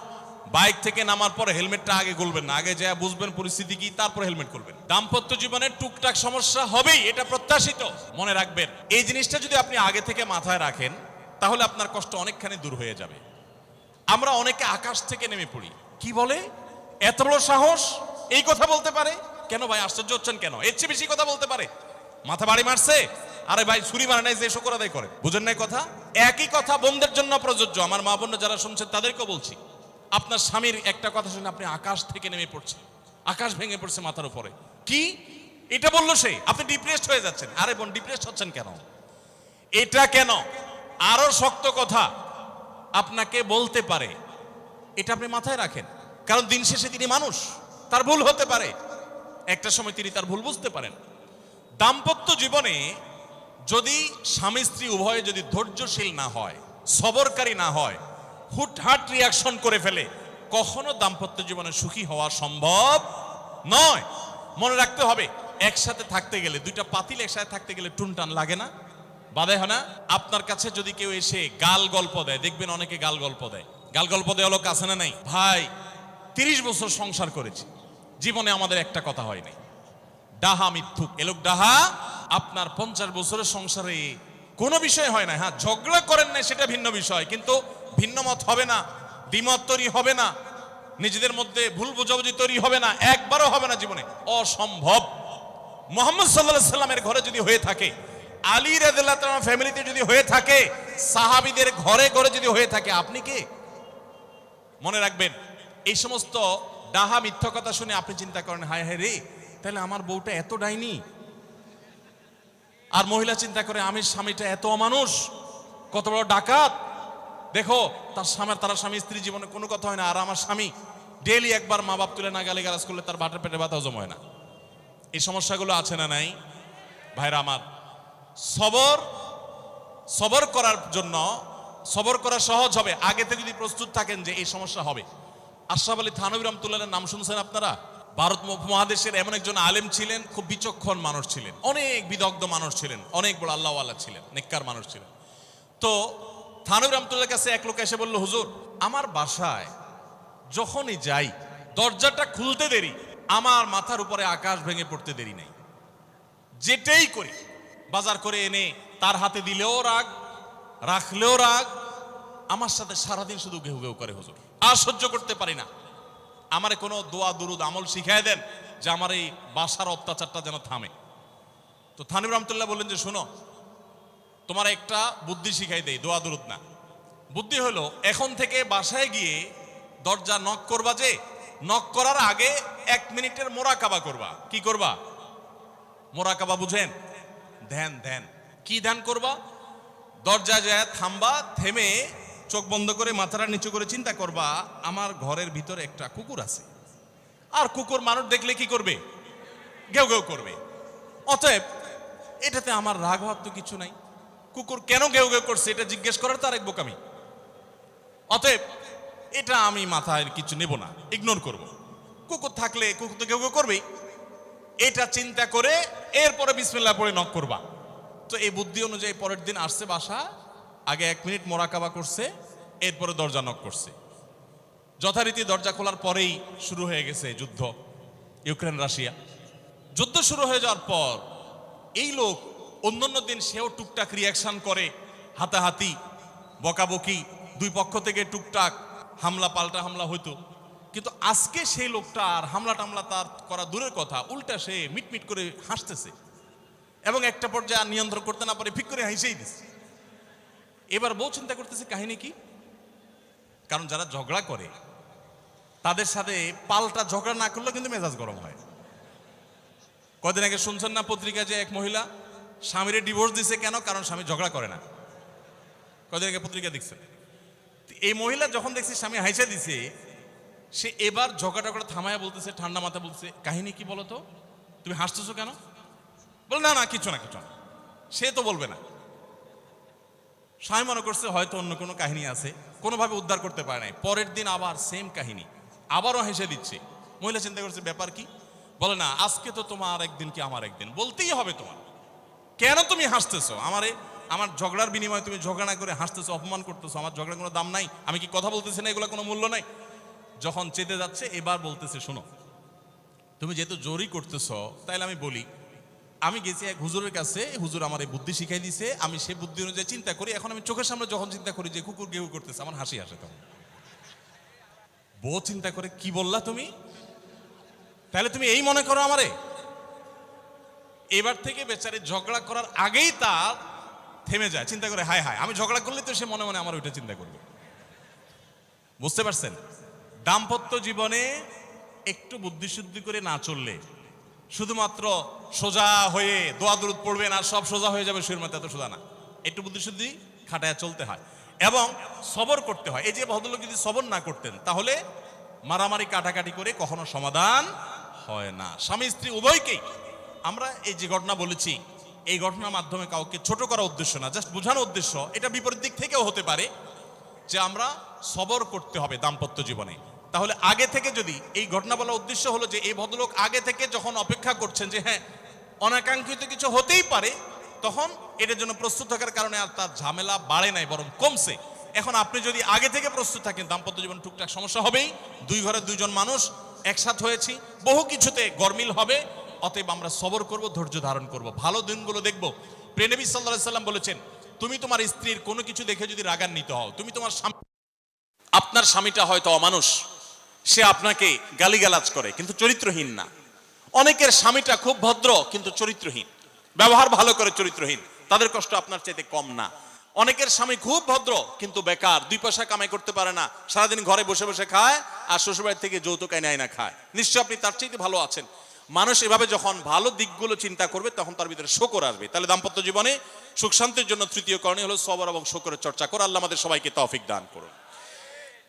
বাইক থেকে নামার পর হেলমেটটা আগে খুলবেন না, আগে যা বুঝবেন পরিস্থিতি কি, তারপর হেলমেট খুলবেন। দাম্পত্য জীবনে টুকটাক সমস্যা হবেই, এটা প্রত্যাশিত। মনে রাখবেন, এই জিনিসটা যদি আপনি আগে থেকে মাথায় রাখেন, তাহলে আপনার কষ্ট অনেকখানি দূর হয়ে যাবে। আমরা অনেকে আকাশ থেকে নেমে পড়ি, কি বলে, এত বড় সাহস, এই কথা বলতে পারে কেন? ভাই আশ্চর্য হচ্ছেন কেন? এর চেয়ে বেশি কথা বলতে পারে, মাথা বাড়ি মারছে, আরে ভাই ছুরি মারে নাই যে শুকর আদায় করে, বুঝেন নাই কথা? একই কথা বোনদের জন্য প্রযোজ্য। আমার মা বোন যারা শুনছেন তাদেরকেও বলছি, আপনার স্বামীর একটা কথা শুনে আপনি আকাশ থেকে নেমে পড়ছেন, আকাশ ভেঙে পড়ছে মাথার উপরে, কি এটা বললো সে, আপনি ডিপ্রেসড হয়ে যাচ্ছেন। আরে বোন, ডিপ্রেসড হচ্ছেন কেন? এটা কেন? আরো শক্ত কথা আপনাকে বলতে পারে, এটা আপনি মাথায় রাখেন। কারণ দিন শেষে তিনি মানুষ, তার ভুল হতে পারে, একটা সময় তিনি তার ভুল বুঝতে পারেন। দাম্পত্য জীবনে যদি স্বামী স্ত্রী উভয়ে যদি ধৈর্যশীল না হয়, সবরকারী না হয়, হুটহাট রিয়াকশন করে ফেলে, কখনো দাম্পত্য জীবনে সুখী হওয়া সম্ভব নয়। মনে রাখতে হবে, একসাথে থাকতে গেলে, দুইটা পাতিল একসাথে থাকতে গেলে টুনটান লাগে না, বাধে হয় না? আপনার কাছে যদি কেউ এসে গাল গল্প দেয়, দেখবেন অনেকে গাল গল্প দেয়। গাল গল্প দেওয়া লোক আছে না নাই? ভাই 30 বছর সংসার করেছি, জীবনে আমাদের একটা কথা হয়নি, ডাহা মিথ্যুক, এ লোক ডাহা। আপনার 50 বছরের সংসারে কোনো বিষয় হয় না। হ্যাঁ, ঝগড়া করেন না, সেটা ভিন্ন বিষয়, কিন্তু ভিন্ন মত হবে না, দ্বিমত তৈরি হবে না, নিজেদের মধ্যে ভুল বোঝাবুঝি তৈরি হবে না, একবারও হবে না জীবনে, অসম্ভব। মুহাম্মদ সাল্লাল্লাহু আলাইহি সাল্লামের ঘরে যদি হয়ে থাকে, আলী রাদিয়াল্লাহু তাআলা ফ্যামিলিতে যদি হয়ে থাকে, সাহাবীদের ঘরে ঘরে যদি হয়ে থাকে, আপনি কে? মনে রাখবেন, এই সমস্ত ডাহা মিথ্যা কথা শুনে আপনি চিন্তা করেন, হায় হায় রে, তাহলে আমার বউটা এত ডাইনি। আর মহিলা চিন্তা করে, আমি স্বামীটা এত অমানুষ, কত বড় ডাকাত। দেখো, তার স্বামী স্ত্রী জীবনে কোনো কথা হয় না, আর আমার স্বামী ডেইলি একবার মা বাপ তুলে না গালিগালাজ করলে তার বাটের পেটে ব্যথা হজম হয় না। এই সমস্যাগুলো আছে না নাই? ভাইরা আমার, সবর করার জন্য, সবর করা সহজ হবে আগে থেকে যদি প্রস্তুত থাকেন যে এই সমস্যা হবে। আশরাফ আলী থানভী রাহমাতুল্লাহর নাম শুনছেন আপনারা? ভারত উপমহাদেশের এমন একজন আলেম ছিলেন, খুব বিচক্ষণ মানুষ ছিলেন, অনেক বিদগ্ধ মানুষ ছিলেন, অনেক বড় আল্লাহওয়ালা ছিলেন, নেককার মানুষ ছিলেন। তো থানভী রহমতুল্লাহর কাছে এক লোক এসে বলল, হুজুর আমার বাসায় যখনই যাই দরজাটা খুলতে দেরি, আমার মাথার উপরে আকাশ ভেঙে পড়তে দেরি নেই। যেটাই করি বাজার করে এনে তার হাতে দিলেও রাগ, রাখলেও রাগ, আমার সাথে সারাদিন শুধু ঘেউ ঘেউ করে হুজুর, আর সহ্য করতে পারি না। আমারে কোনো দোয়া দুরুদ আমল শিখায় দেন যে আমার এই বাসার অত্যাচারটা যেন থামে। তো থানভী রহমতুল্লাহ বললেন যে শোনো, তোমার একটা বুদ্ধি শিখাই দেই, দোয়া দুরুদ না। বুদ্ধি হলো এখন থেকে বাসায় গিয়ে দরজা নক করবা, যে নক করার আগে 1 মিনিটের মোরাকাবা করবা। কি করবা? মোরাকাবা বুঝেন? ধ্যান। ধ্যান কি ধ্যান করবা? দরজা যায় থামবা, থেমে চোখ বন্ধ করে মাথাটা নিচু করে চিন্তা করবা আমার ঘরের ভিতরে একটা কুকুর আছে, আর কুকুর মানুষ দেখলে কি করবে? ঘেউ ঘেউ করবে। অতএব এটাতে আমার রাগ হওয়ার তো কিছু নাই, কুকুর কেন ঘেউ ঘেউ করছে এটা জিজ্ঞেস করার তো আরেক বোকামি। অতএব এটা আমি মাথায় কিছু নেব না, ইগনোর করব। কুকুর থাকলে কুকুর তো ঘেউ ঘেউ করবেই, এটা চিন্তা করে এরপরে বিসমিল্লাহ পড়ে নক করবা। তো এই বুদ্ধি অনুযায়ী পরের দিন আসছে বাসা, আগে 1 মিনিট মোরাকাবা করছে, এরপরে দরজা নক করছে। যথারীতি দরজা খোলার পরেই শুরু হয়ে গেছে যুদ্ধ, ইউক্রেন রাশিয়া। যুদ্ধ শুরু হয়ে যাওয়ার পর এই লোক অন্যান্য দিন সেও টুকটাক রিয়াকশন করে, হাতাহাতি বকাবকি, দুই পক্ষ থেকে টুকটাক হামলা পাল্টা হামলা হইতো। কিন্তু আজকে সেই লোকটা আর হামলা টামলা তার করা দূরের কথা, উল্টা সে মিটমিট করে হাসতেছে এবং একটা পর্যায়ে আর নিয়ন্ত্রণ করতে না পারে ফিক করে হাসেই দিচ্ছে। এবার বউ চিন্তা করতেছে কাহিনী কি, কারণ যারা ঝগড়া করে তাদের সাথে পাল্টা ঝগড়া না করলে কিন্তু মেজাজ গরম হয়। কদিন আগে শুনছেন না পত্রিকায় যে এক মহিলা স্বামীরে ডিভোর্স দিছে, কেন? কারণ স্বামী ঝগড়া করে না। কদিন আগে পত্রিকা দেখছেন। এই মহিলা যখন দেখছে স্বামী হাইসা দিছে, সে এবার ঝগড়া টগড়া থামায়া বলতেছে, ঠান্ডা মাথা বলছে, কাহিনী কি বলো তো, তুমি হাসতেছো কেন? বল না না কিছু না কিছু না। সে তো বলবে না। স্বামী মনে করছে হয়তো অন্য কোনো কাহিনী আছে, কোনোভাবে উদ্ধার করতে পারে নাই। পরের দিন আবার সেম কাহিনী, আবারও হেসে দিচ্ছে। মহিলা চিন্তা করছে ব্যাপার কি, বলে না আজকে তো তোমার একদিন কি আমার একদিন, বলতেই হবে তোমার। কেন তুমি হাসতেছো? আমার ঝগড়ার বিনিময়ে তুমি ঝগড়া না করে হাসতেছো, অপমান করতেছো। আমার ঝগড়ার কোনো দাম নাই, আমি কি কথা বলতেছি না, এগুলো কোনো মূল্য নাই। যখন চেতে যাচ্ছে এবার বলতেছে, শোনো তুমি যেহেতু জোরই করতেছো, তাইলে আমি বলি, আমি গেছি এক হুজুরের কাছে, হুজুর আমার এই বুদ্ধি শিখাই দিছে, আমি সেই বুদ্ধি অনুযায়ী চিন্তা করি। এখন আমি চোখের সামনে যখন চিন্তা করি যে কুকুর গেউ করতেছে, আমার হাসি আসে। তখন বউ চিন্তা করে, কি বললা তুমি? তাহলে তুমি এই মনে করো আমারে? এবার থেকে বেচারি ঝগড়া করার আগেই তার থেমে যায়, চিন্তা করে হায় হায় আমি ঝগড়া করলে তো সে মনে মনে আমার ওইটা চিন্তা করবে। বুঝতে পারছেন? দাম্পত্য জীবনে একটু বুদ্ধিশুদ্ধি করে না চললে, শুধুমাত্র সোজা হয়ে দোয়া দুরুদ পড়বেন আর সব সোজা হয়ে যাবে শুয়ের মতো, এত সোজা না। একটু বুদ্ধিশুদ্ধি খাটায় চলতে হয় এবং সবর করতে হয়। এই যে ভদ্রলোক যদি সবর না করতেন, তাহলে মারামারি কাটাকাটি করে কখনো সমাধান হয় না। স্বামী স্ত্রী উভয়কেই আমরা এই যে ঘটনা বলেছি, এই ঘটনার মাধ্যমে কাউকে ছোট করার উদ্দেশ্য না, জাস্ট বোঝানোর উদ্দেশ্য। এটা বিপরীত দিক থেকেও হতে পারে যে আমরা সবর করতে হবে দাম্পত্য জীবনে। তাহলে আগে থেকে যদি এই ঘটনা বলার উদ্দেশ্য হলো যে এই ভদ্রলোক আগে থেকে যখন অপেক্ষা করছেন যে হ্যাঁ অনাকাঙ্ক্ষিত কিছু হতেই পারে, তখন এটার জন্য প্রস্তুত থাকার কারণে আর তার ঝামেলা বাড়ে নাই, বরং কমছে। এখন আপনি যদি আগে থেকে প্রস্তুত থাকেন, দাম্পত্য জীবন টুকটাক সমস্যা হবেই, দুই ঘরে দুইজন মানুষ একসাথ হয়েছি, বহু কিছুতে গরমিল হবে। অতএব আমরা সবর করব, ধৈর্য ধারণ করব, ভালো দিনগুলো দেখব। প্রিয় নবী সাল্লাল্লাহু আলাইহি সাল্লাম বলেছেন, তুমি তোমার স্ত্রীর কোনো কিছু দেখে যদি রাগান্বিত হও, তুমি তোমার আপনার স্বামীটা হয়তো অমানুষ, সে আপনাকে গালিগালাজ করে কিন্তু চরিত্রহীন না। অনেকের স্বামীটা খুব ভদ্র কিন্তু চরিত্রহীন, ব্যবহার ভালো করে চরিত্রহীন, তাদের কষ্ট আপনার চাইতে কম না। অনেকের স্বামী খুব ভদ্র কিন্তু বেকার, 2 পয়সা কামাই করতে পারে না, সারাদিন ঘরে বসে বসে খায় আর শ্বশুরবাড়ি থেকে যৌতুক এনে আইনা খায়, নিশ্চয় আপনি তার চাইতে ভালো আছেন। মানুষ এভাবে যখন ভালো দিকগুলো চিন্তা করবে, তখন তার ভিতরে শকর আসবে। তাহলে দাম্পত্য জীবনে সুখ শান্তির জন্য তৃতীয় করণীয় হলো সবর এবং শকরের চর্চা করা। আল্লাহ আমাদের সবাইকে তৌফিক দান করুন।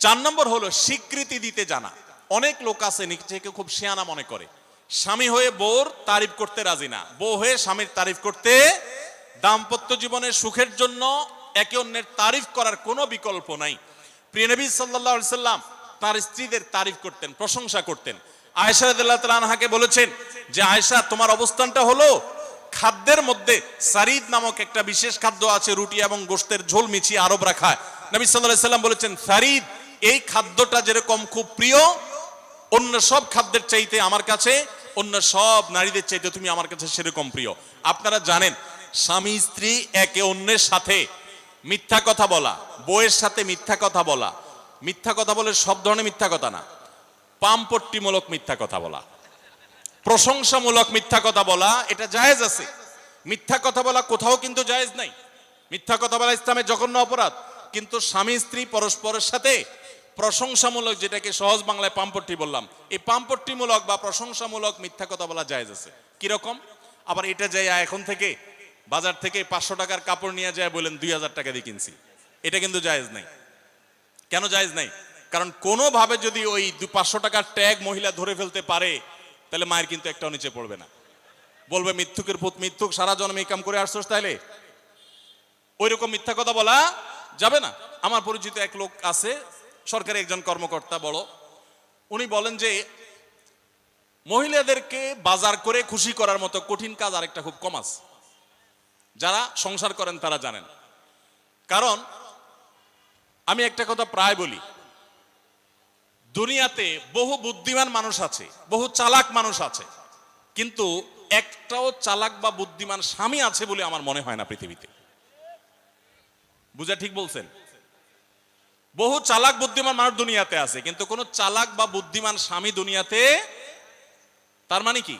4 নম্বর হলো স্বীকৃতি দিতে জানা। অনেক লোক আছে নিজেকে খুব শিয়ানা মনে করে, স্বামী হয়ে বউর তারিফ করতে রাজি না, বউ হয়ে স্বামীর তারিফ করতে। দাম্পত্য জীবনের সুখের জন্য একে অন্যের তারিফ করার কোনো বিকল্প নাই। প্রিয় নবী সাল্লাল্লাহু আলাইহি সাল্লাম তার স্ত্রীদের তারিফ করতেন, প্রশংসা করতেন। আয়েশা রাদিয়াল্লাহু তাআলা আনহাকে বলেছেন যে আয়েশা, তোমার অবস্থানটা হলো খাদ্যের মধ্যে সারিদ নামক একটা বিশেষ খাদ্য আছে, রুটি এবং গোশতের ঝোল মিছিয়ে আরবরা খায়। নবী সাল্লাল্লাহু আলাইহি সাল্লাম বলেছেন, সারিদ এই খাদ্যটা যেরকম খুব প্রিয় অন্য সব খাদ্যের চাইতে আমার কাছে, অন্য সব নারীদের চাইতে তুমি আমার কাছে সেরকম প্রিয়। আপনারা জানেন স্বামী স্ত্রী একে অন্যের সাথে মিথ্যা কথা বলা, বউয়ের সাথে মিথ্যা কথা বলা, মিথ্যা কথা বলে সব ধরনের মিথ্যা কথা না, পামপট্টিমূলক মিথ্যা কথা বলা, প্রশংসামূলক মিথ্যা কথা বলা, এটা জায়েজ আছে। মিথ্যা কথা বলা কোথাও কিন্তু জায়েজ নাই। মিথ্যা কথা বলা ইসলামের জঘন্য অপরাধ। কিন্তু স্বামী স্ত্রী পরস্পরের সাথে প্রশংসামূলক, যেটাকে সহজ বাংলায় পামপট্টি বললাম, এই পামপট্টিমূলক বা প্রশংসামূলক মিথ্যা কথা বলা জায়েজ আছে। কিরকম? আবার এটা যাই এখন থেকে বাজার থেকে 500 টাকার কাপড় নিয়ে যায় বলেন 2000 টাকা দিয়ে কিনছি, এটা কিন্তু জায়েজ নাই। কেন জায়েজ নাই? কারণ কোনোভাবে যদি ওই 500 টাকার ট্যাগ মহিলা ধরে ফেলতে পারে, তাহলে মায়ের কিন্তু একটাও নিচে পড়বে না। বলবে মিথ্যুকের পুত মিথ্যুক, সারা জন্ম এই কাম করে আসছোস, তাইলে ওই রকম মিথ্যা কথা বলা যাবে না। আমার পরিচিত এক লোক আছে, সরকারি একজন কর্মকর্তা বড়, উনি বলেন যে মহিলাদেরকে বাজার করে খুশি করার মতো কঠিন কাজ আরেকটা খুব কম আছে। যারা সংসার করেন তারা জানেন। কারণ আমি একটা কথা প্রায় বলি, দুনিয়াতে বহু বুদ্ধিমান মানুষ আছে, বহু চালাক মানুষ আছে, কিন্তু একটাও চালাক বা বুদ্ধিমান স্বামী আছে বলে আমার মনে হয় না পৃথিবীতে। বুঝা ঠিক বলছেন? বহু চালাক বুদ্ধিমান মানুষ দুনিয়াতে আছে, কিন্তু কোন চালাক বা বুদ্ধিমান স্বামী দুনিয়াতে। তার মানে কি?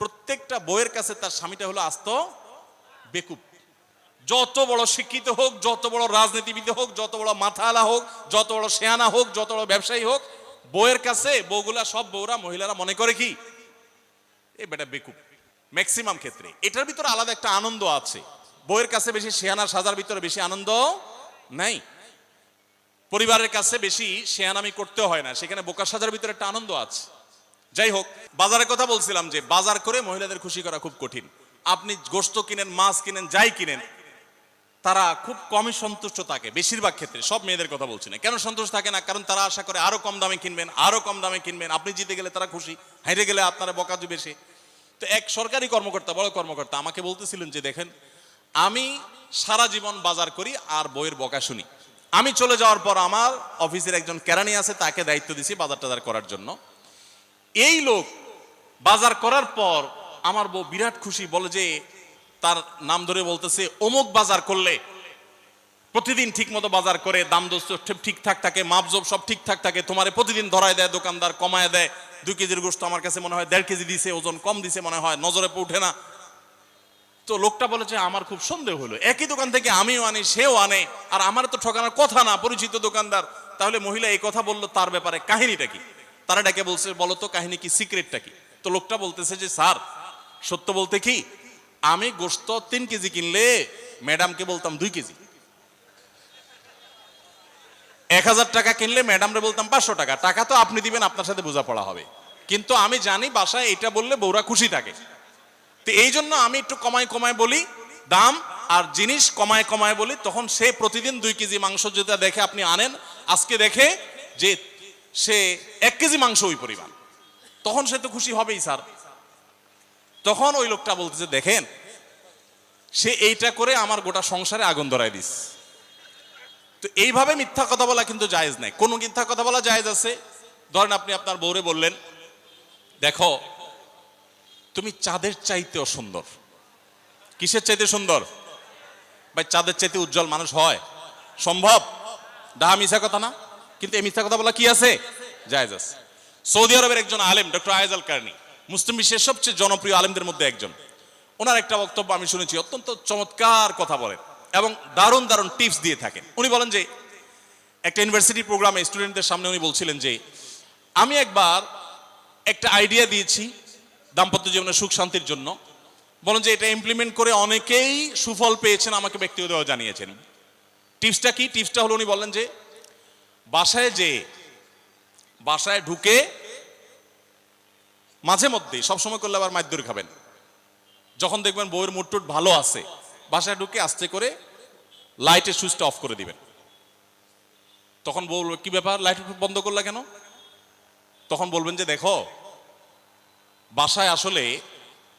প্রত্যেকটা বউয়ের কাছে তার স্বামীটা হলো আস্ত বেকুব। যত বড় শিক্ষিত হোক, যত বড় রাজনীতিবিদ হোক, যত বড় মাথাওয়ালা হোক, যত বড় শেয়ানা হোক, যত বড় ব্যবসায়ী হোক, বউয়ের কাছে বউগুলা, সব বউরা, মহিলারা মনে করে কি এই বেটা বেকুব। ম্যাক্সিমাম ক্ষেত্রে এটার ভিতরে আলাদা একটা আনন্দ আছে। বউয়ের কাছে বেশি শেয়ানা সাজার ভিতরে বেশি আনন্দ নাই। পরিবারের কাছে বেশি শেয়ানামি করতে হয় না, সেখানে বোকা সাজার ভিতরে একটা আনন্দ আছে। যাই হোক, বাজারের কথা বলছিলাম যে বাজার করে মহিলাদের খুশি করা খুব কঠিন। আপনি গোশত কিনেন, মাছ কিনেন, যাই কিনেন, তারা খুব কমই সন্তুষ্ট থাকে বেশিরভাগ ক্ষেত্রে। সব মেয়েদের কথা বলছি না। কেন সন্তুষ্ট থাকে না? কারণ তারা আশা করে আরো কম দামে কিনবেন, আরো কম দামে কিনবেন। আপনি জিতে গেলে তারা খুশি, হাইরে গেলে আপনারা বকা দিবে সে। তো এক সরকারি কর্মকর্তা, বড় কর্মকর্তা, আমাকে বলতেছিলেন যে দেখেন, আমি সারা জীবন বাজার করি আর বইয়ের বকা শুনি। আমি চলে যাওয়ার পর আমার অফিসের একজন কেরানি আছে, তাকে দায়িত্ব দিছি বাজার টাজার করার জন্য। এই লোক বাজার করার পর আমার বউ বিরাট খুশি, বলে যে তার নাম ধরে বলতেছে, অমুক বাজার করলে প্রতিদিন ঠিক মতো বাজার করে, দাম দোস্ত ঠিকঠাক থাকে, মাপজোপ সব ঠিকঠাক থাকে, তোমারে প্রতিদিন ধরায় দেয় দোকানদার, কমায় দেয়। 2 কেজির গোশত আমার কাছে মনে হয় 1.5 কেজি দিছে, ওজন কম দিছে মনে হয়, নজরে উঠে না। তো লোকটা বলেছে আমার খুব সন্দেহ হলো, একই দোকান থেকে আমিও আনি, সেও আনে, আর আমার তো ঠকানোর কথা না, পরিচিত দোকানদার। তাহলে মহিলা এই কথা বললো, তার ব্যাপারে কাহিনীটা কি? তারা ডেকে বলছে, বলো তো কাহিনী কি, সিক্রেটটা কি? তো লোকটা বলতেছে যে স্যার, সত্য বলতে কি, আমি গোশত 3 কেজি কিনলে ম্যাডামকে বলতাম 2 কেজি, 1000 টাকা কিনলে ম্যাডামরে বলতাম 500 টাকা। টাকা তো আপনি দিবেন, আপনার সাথে বোঝাপড়া হবে, কিন্তু আমি জানি বাসায় এটা বললে বউরা খুশি থাকে। তো এই জন্য আমি একটু কমায় কমায় বলি দাম, আর জিনিস কমায় কমায় বলি। তখন সে প্রতিদিন 2 কেজি মাংস যেটা দেখে আপনি আনেন, আজকে দেখে যে সে 1 কেজি মাংস ওই পরিমাণ, তখন সে তো খুশি হবেই স্যার। তখন ওই লোকটা বলতেছে দেখেন, সে এইটা করে আমার গোটা সংসারে আগুন ধরায় দিস। তো এইভাবে মিথ্যা কথা বলা কিন্তু জায়েজ নাই। কোন মিথ্যা কথা বলা জায়েজ আছে? ধরেন আপনি আপনার বউরে বললেন, দেখো তুমি চাঁদের চাইতেও সুন্দর। কিসের চাইতে সুন্দর? ভাই চাঁদের চাইতে উজ্জ্বল মানুষ হয় সম্ভব? ডাহা মিথ্যা কথা না? কিন্তু এই মিথ্যা কথা বলা কি আছে? জায়েজ আছে। সৌদি আরবের একজন আলেম, ডক্টর আয়েজ আল কারনি, মুসলিম বিশ্বের সবচেয়ে জনপ্রিয় আলেমদের মধ্যে একজন। ওনার একটা বক্তব্য আমি শুনেছি, অত্যন্ত চমৎকার কথা বলেন এবং দারুণ দারুণ টিপস দিয়ে থাকেন। উনি বলেন যে একটা ইউনিভার্সিটি প্রোগ্রামে স্টুডেন্টদের সামনে উনি বলছিলেন যে আমি একবার একটা আইডিয়া দিয়েছি দাম্পত্য জীবনের সুখ শান্তির জন্য। বলেন যে এটা ইমপ্লিমেন্ট করে অনেকেই সুফল পেয়েছেন, আমাকে ব্যক্তিগতভাবে জানিয়েছেন। টিপসটা কি? টিপসটা হলো, উনি বললেন যে বাসায় ঢুকে মাঝে মধ্যে, সবসময় করলে আবার মাইর খাবেন, যখন দেখবেন বউয়ের মুড টুট ভালো আছে, বাসায় ঢুকে আস্তে করে লাইটের সুইচটা অফ করে দিবেন। তখন বলবে কি ব্যাপার, লাইট বন্ধ করলা কেন? তখন বলবেন যে দেখো বাসায় আসলে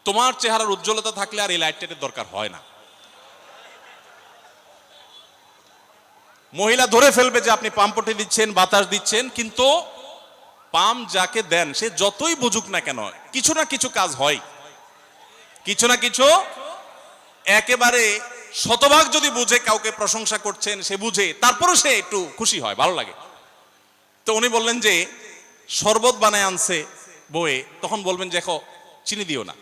তোমার চেহারার উজ্জ্বলতা থাকলে আর এই লাইটের দরকার হয় না। মহিলা ধরে ফেলবে যে আপনি পাম্পটি দিচ্ছেন, বাতাস দিচ্ছেন, কিন্তু পাম্প যাকে দেন সে যতই বুঝুক না কেন কিছু না কিছু কাজ হয়, কিছু না কিছু। একেবারে শতভাগ যদি বুঝে কাউকে প্রশংসা করছেন, সে বুঝে, তারপরও সে একটু খুশি হয়, ভালো লাগে। তো উনি বললেন যে শরবত বানায় আনছে বউয়ে, তখন বলবেন যে দেখো চিনি দিও না,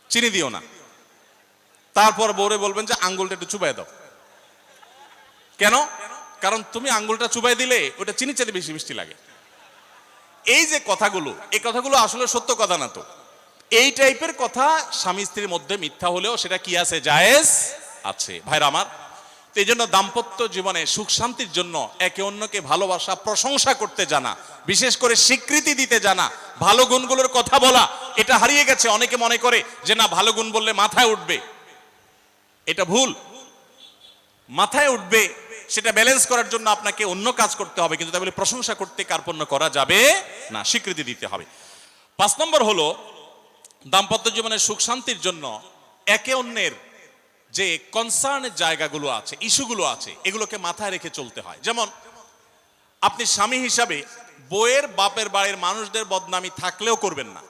চিনি দিও না। তারপর বউরে বলবেন যে আঙ্গুলটা একটু চুবাই দাও। কেন? কারণ তুমি আঙ্গুলটা চুবাই দিলে ওটা চিনি চাইতে বেশি মিষ্টি লাগে। এই যে কথাগুলো, এই কথাগুলো আসলে সত্য কথা না। তো এই টাইপের কথা স্বামী স্ত্রীর মধ্যে মিথ্যা হলেও সেটা কি আছে? জায়েজ আছে। ভাইরা আমার, তো এই জন্য দাম্পত্য জীবনে সুখ শান্তির জন্য একে অন্যকে ভালোবাসা, প্রশংসা করতে জানা, বিশেষ করে স্বীকৃতি দিতে জানা, ভালো গুণগুলোর কথা বলা, এটা হারিয়ে গেছে। অনেকে মনে করে যে না, ভালো গুণ বললে মাথায় উঠবে। এটা ভুল। মাথায় উঠবে সেটা ব্যালেন্স করার জন্য আপনাকে অন্য কাজ করতে হবে, কিন্তু তাই বলে প্রশংসা করতে কার্পণ্য করা যাবে না, স্বীকৃতি দিতে হবে। 5 নম্বর হলো দাম্পত্য জীবনের সুখ শান্তির জন্য একে অন্যের যে কনসার্নের জায়গাগুলো আছে, ইস্যুগুলো আছে, এগুলোকে মাথায় রেখে চলতে হয়। যেমন আপনি স্বামী হিসাবে বউয়ের বাপের বাড়ির মানুষদের বদনামি থাকলেও করবেন না।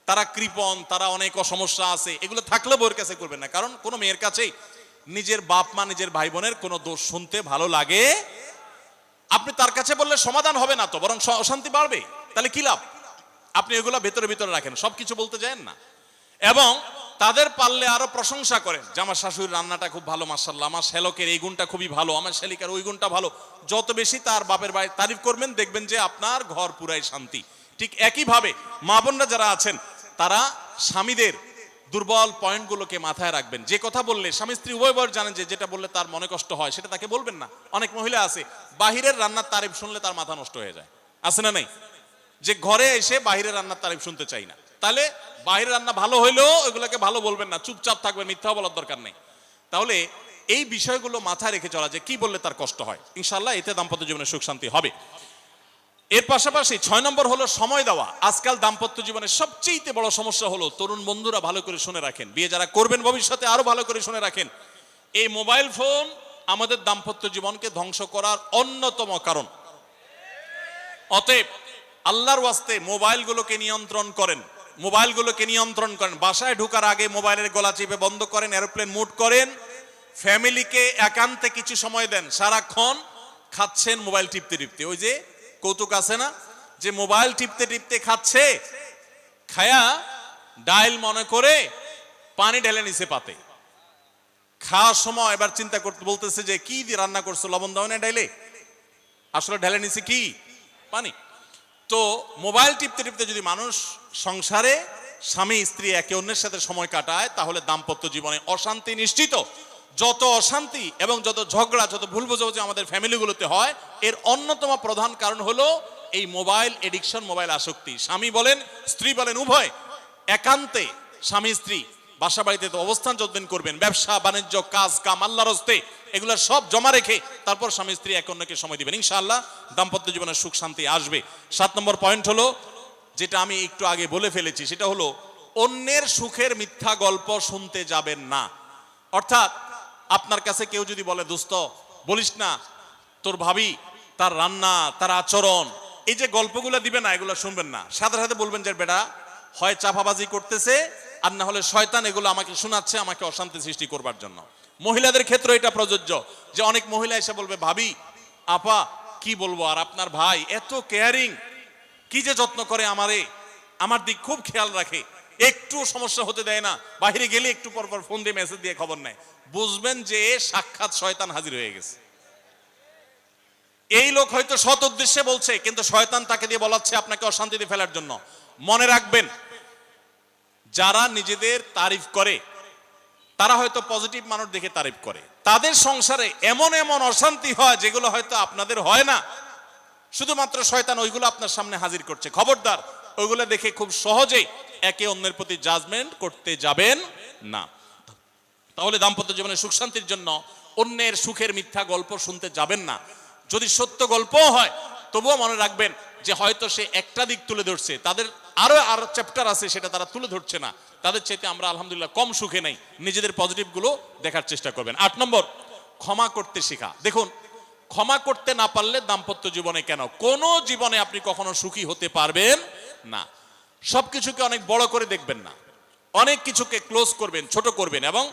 তারা কৃপণ, তারা অনেক সমস্যা আছে, এগুলো থাকলেও বউয়ের কাছে করবেন না। কারণ কোনো মেয়ের কাছেই নিজের বাপ মা, নিজের ভাই বোনের কোনো দোষ শুনতে ভালো লাগে। আপনি তার কাছে বললে সমাধান হবে না, তো বরং অশান্তি বাড়বে। তাহলে কি লাভ? আপনি এগুলো ভেতরে ভিতরে রাখেন, সবকিছু বলতে যান না। এবং তাদের পারলে আরো প্রশংসা করেন যে আমার শাশুড়ির রান্নাটা খুব ভালো, মাশাআল্লাহ, আমার শ্যালকের এই গুণটা খুবই ভালো, আমার শ্যালিকার ওই গুণটা ভালো। যত বেশি তার বাপের বাড়ি তারিফ করবেন, দেখবেন যে আপনার ঘর পুরাই শান্তি। ঠিক একইভাবে মা বোনরা যারা আছেন, তারা স্বামীদের দুর্বল পয়েন্টগুলোকে মাথায় রাখবেন। যে কথা বললে স্বামী স্ত্রী উভয় জানেন যে যেটা বললে তার মনে কষ্ট হয়, সেটা তাকে বলবেন না। অনেক মহিলা আছে বাহিরের রান্নার তারিফ শুনলে তার মাথা নষ্ট হয়ে যায়, আছে না নাই? যে ঘরে এসে বাহিরের রান্নার তারিফ শুনতে চাই না। তাহলে বাহিরের রান্না ভালো হইলেও এগুলোকে ভালো বলবেন না, চুপচাপ থাকবেন, মিথ্যা বলার দরকার নেই। তাহলে এই বিষয়গুলো মাথায় রেখে চলা, যে কি বললে তার কষ্ট হয়, ইনশাআল্লাহ এতে দাম্পত্য জীবনে সুখ শান্তি হবে। এর পাশাপাশি 6 নম্বর হলো সময় দেওয়া। আজকাল দাম্পত্য জীবনের সবচেয়ে বড় সমস্যা হলো, তরুণ বন্ধুরা ভালো করে শুনে রাখেন, বিয়ে যারা করবেন ভবিষ্যতে আরো ভালো করে শুনে রাখেন, এই মোবাইল ফোন আমাদের দাম্পত্য জীবনকে ধ্বংস করার অন্যতম কারণ। অতএব আল্লাহর ওয়াস্তে মোবাইলগুলোকে নিয়ন্ত্রণ করেন, মোবাইলগুলোকে নিয়ন্ত্রণ করেন। বাসায় ঢোকার আগে মোবাইলের গলা চেপে বন্ধ করেন, এরোপ্লেন মুড করেন। ফ্যামিলিকে একান্তে কিছু সময় দেন। সারাক্ষণ খাচ্ছেন মোবাইল টিপতে টিপতে, ওই যে কৌতুক আছে না, যে মোবাইল টিপতে টিপতে খাচ্ছে, খায়া ডাইল মনে করে পানি ঢেলে নিছে পাতে। খাওয়ার সময় এবার চিন্তা করতে বলতেছে যে কি দিয়ে রান্না করছো, লবণ দাও না ডাইলে, আসলে ঢেলে নিছে কি পানি। তো মোবাইল টিপতে টিপতে যদি মানুষ সংসারে স্বামী স্ত্রী একে অন্যের সাথে সময় কাটায়, তাহলে দাম্পত্য জীবনে অশান্তি নিশ্চিত। যত অশান্তি এবং যত ঝগড়া, যত ভুল বোঝাবুঝি আমাদের ফ্যামিলিগুলোতে হয়, এর অন্যতম প্রধান কারণ হলো এই মোবাইল এডিকশন, মোবাইল আসক্তি। স্বামী বলেন স্ত্রী বলেন উভয় একান্তে স্বামী স্ত্রী বাসা বাড়িতে তো অবস্থান যতদিন করবেন, ব্যবসা বাণিজ্য, কাজ কাম, আল্লাহর হস্তে, এগুলো সব জমা রেখে তারপর স্বামী স্ত্রী একে অন্যকে সময় দিবেন, ইনশাআল্লাহ দাম্পত্য জীবনের সুখ শান্তি আসবে। 7 নম্বর পয়েন্ট হলো, যেটা আমি একটু আগে বলে ফেলেছি, সেটা হলো অন্যের সুখের মিথ্যা গল্প শুনতে যাবেন না। অর্থাৎ আপনার কাছে কেউ যদি বলে দোস্ত বলিস না, তোর ভাবি তার রান্না, তার আচরণ, এই যে গল্পগুলো দিবে না, এগুলো শুনবেন না। সাথে সাথে বলবেন যে বেটা হয় চাপাবাজি করতেছে, আর না হলে শয়তান এগুলো আমাকে শোনাচ্ছে, আমাকে অশান্তি সৃষ্টি করবার জন্য। মহিলাদের ক্ষেত্রে এটা প্রযোজ্য, যে অনেক মহিলা এসে বলবে ভাবি, আপা কি বলবো, আর আপনার ভাই এত কেয়ারিং, কি যে যত্ন করে আমারে, আমার দিক খুব খেয়াল রাখে, একটু সমস্যা হতে দেয় না, বাইরে গেলে একটু পর পর ফোন দিয়ে মেসেজ দিয়ে খবর নেয়। বুঝবেন যে সাক্ষাৎ শয়তান হাজির হয়ে গেছে। এই লোক হয়তো সৎ উদ্দেশ্যে বলছে, কিন্তু শয়তান তাকে দিয়ে বলাচ্ছে আপনাকে অশান্তিতে ফেলার জন্য। মনে রাখবেন, যারা নিজেদের তারিফ করে তারা হয়তো পজিটিভ মানুষ দেখে তারিফ করে, তাদের সংসারে এমন এমন অশান্তি হয় যেগুলো হয়তো আপনাদের হয় না, শুধুমাত্র শয়তান ওইগুলো আপনার সামনে হাজির করছে। খবরদার, ওইগুলো দেখে খুব সহজেই একে অন্যের প্রতি জাজমেন্ট করতে যাবেন না। তাহলে দাম্পত্য জীবনে সুখ শান্তির জন্য অন্যের সুখের মিথ্যা গল্প শুনতে যাবেন না। যদি সত্য গল্পও হয় তবুও মনে রাখবেন যে হয়তো সে একটা দিক তুলে ধরছে, তাদের আরো আর চ্যাপ্টার আছে, সেটা তারা তুলে ধরছে না। তাদের চাইতে আমরা আলহামদুলিল্লাহ কম সুখে নাই। নিজেদের পজিটিভ গুলো দেখার চেষ্টা করবেন। 8 নম্বর, ক্ষমা করতে শেখা। দেখুন, ক্ষমা করতে না পারলে দাম্পত্য জীবনে কেন, কোন জীবনে আপনি কখনো সুখী হতে পারবেন না। সবকিছুকে অনেক বড় করে দেখবেন না, অনেক কিছুকে ক্লোজ করবেন, ছোট করবেন। এবং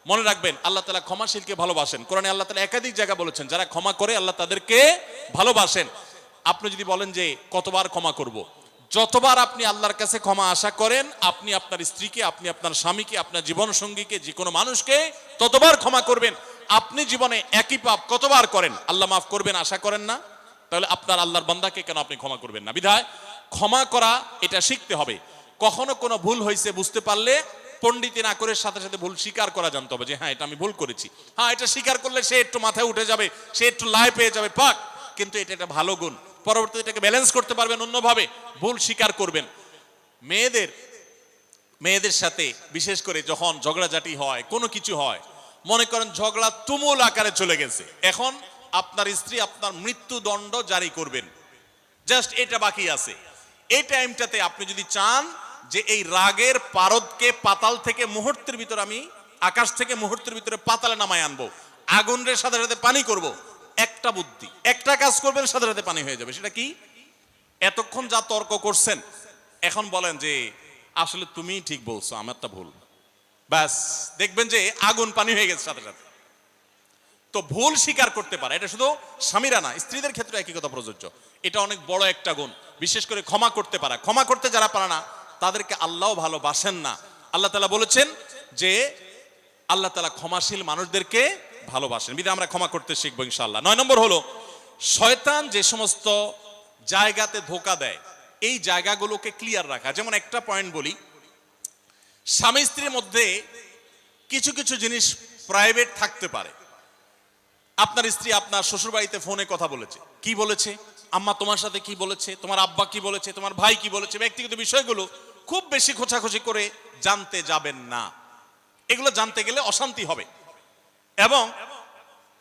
মনে রাখবেন, আল্লাহ তাআলা ক্ষমাশীলকে ভালোবাসেন। কোরআনে আল্লাহ তাআলা একাধিক জায়গা বলেছেন, যারা ক্ষমা করে আল্লাহ তাদেরকে ভালোবাসেন। আপনি যদি বলেন যে কতবার ক্ষমা করব, যতবার আপনি আল্লাহর কাছে ক্ষমা আশা করেন, আপনি আপনার স্ত্রীকে, আপনি আপনার স্বামীকে, আপনার জীবন সঙ্গীকে, যে কোনো মানুষকে ততবার ক্ষমা করবেন। আপনি জীবনে একই পাপ কতবার করেন, আল্লাহ মাফ করবেন আশা করেন না? তাহলে আপনার আল্লাহর বান্দাকে কেন আপনি ক্ষমা করবেন না? বিধায় ক্ষমা করা এটা শিখতে হবে। কখনো কোনো ভুল হয়েছে বুঝতে পারলে পণ্ডিতি না করে সাথে সাথে ভুল স্বীকার করা জানতে হবে, যে হ্যাঁ এটা আমি ভুল করেছি। হ্যাঁ, এটা স্বীকার করলে সে একটু মাথায় উঠে যাবে, সে একটু লাই পেয়ে যাবে, পাক। কিন্তু এটা একটা ভালো গুণ, পরবর্তীতে এটাকে ব্যালেন্স করতে পারবেন অন্যভাবে। ভুল স্বীকার করবেন। মেয়েদের সাথে বিশেষ করে যখন ঝগড়াঝাটি হয়, কোনো কিছু হয়, মনে করেন ঝগড়া তুমুল আকারে চলে গেছে, এখন আপনার স্ত্রী আপনার মৃত্যুদণ্ড জারি করবেন, জাস্ট এটা বাকি আছে। এই টাইমটাতে আপনি যদি চান যে এই রাগের পারদকে পাতাল থেকে মুহূর্তের ভিতর, আমি আকাশ থেকে মুহূর্তের ভিতরে পাতালে নামায় আনবো, আগুনের সাথে সাথে পানি করব, একটা বুদ্ধি, একটা কাজ করবেন, সাথে সাথে পানি হয়ে যাবে। সেটা কি? এতক্ষণ যা তর্ক করছেন, এখন বলেন যে আসলে তুমি ঠিক বলছো, আমারটা ভুল, ব্যাস দেখবেন যে আগুন পানি হয়ে গেছে সাথে সাথে। তো ভুল স্বীকার করতে পারে, এটা শুধু স্বামীরা না, স্ত্রীদের ক্ষেত্রে একই কথা প্রযোজ্য। এটা অনেক বড় একটা গুণ, বিশেষ করে ক্ষমা করতে পারা। ক্ষমা করতে যারা পারে না, তাদেরকে আল্লাহ ভালোবাসেন না। আল্লাহ তাআলা বলেছেন যে আল্লাহ তাআলা ক্ষমাশীল মানুষদেরকে ভালোবাসেন। বিধায় আমরা ক্ষমা করতে শিখবো ইনশাআল্লাহ। 9 নম্বর হলো, শয়তান যে সমস্ত জায়গাতে ধোঁকা দেয়, এই জায়গাগুলোকে ক্লিয়ার রাখা। যেমন একটা পয়েন্ট বলি, স্বামী স্ত্রীর মধ্যে কিছু কিছু জিনিস প্রাইভেট থাকতে পারে। আপনার স্ত্রী আপনার শ্বশুর বাড়িতে ফোনে কথা বলেছে, কি বলেছে, আম্মা তোমার সাথে কি বলেছে, তোমার আব্বা কি বলেছে, তোমার ভাই কি বলেছে, ব্যক্তিগত বিষয়গুলো খুব বেশি খোঁচাখুচি করে জানতে যাবেন না। এগুলো জানতে গেলে অশান্তি হবে। এবং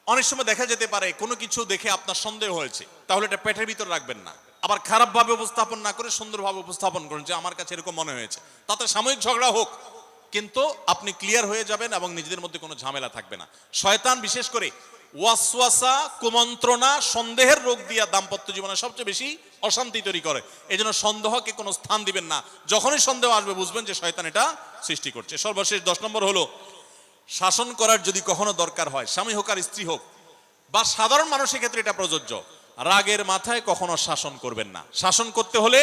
অনেক সময় দেখা যেতে পারে কোনো কিছু দেখে আপনার সন্দেহ হয়েছে, তাহলে এটা পেটের ভিতর রাখবেন না। আবার খারাপ ভাবে উপস্থাপন না করে সুন্দরভাবে উপস্থাপন করুন যে আমার কাছে এরকম মনে হয়েছে। তাতে সাময়িক ঝগড়া হোক, কিন্তু আপনি ক্লিয়ার হয়ে যাবেন এবং নিজেদের মধ্যে কোনো ঝামেলা থাকবে না। শয়তান বিশেষ করে ওয়াসওয়াসা, কুমন্ত্রণা, সন্দেহের রোগ দিয়া দাম্পত্য জীবনে সবচেয়ে বেশি অশান্তি তৈরি করে। এই জন্য সন্দেহকে কোনো স্থান দিবেন না। যখনই সন্দেহ আসবে বুঝবেন যে শয়তান এটা সৃষ্টি করছে। সর্বশেষ 10 নম্বর হলো, শাসন করার যদি কখনো দরকার হয়, স্বামী হোক আর স্ত্রী হোক বা সাধারণ মানুষের ক্ষেত্রে এটা প্রযোজ্য, রাগের মাথায় কখনো শাসন করবেন না। শাসন করতে হলে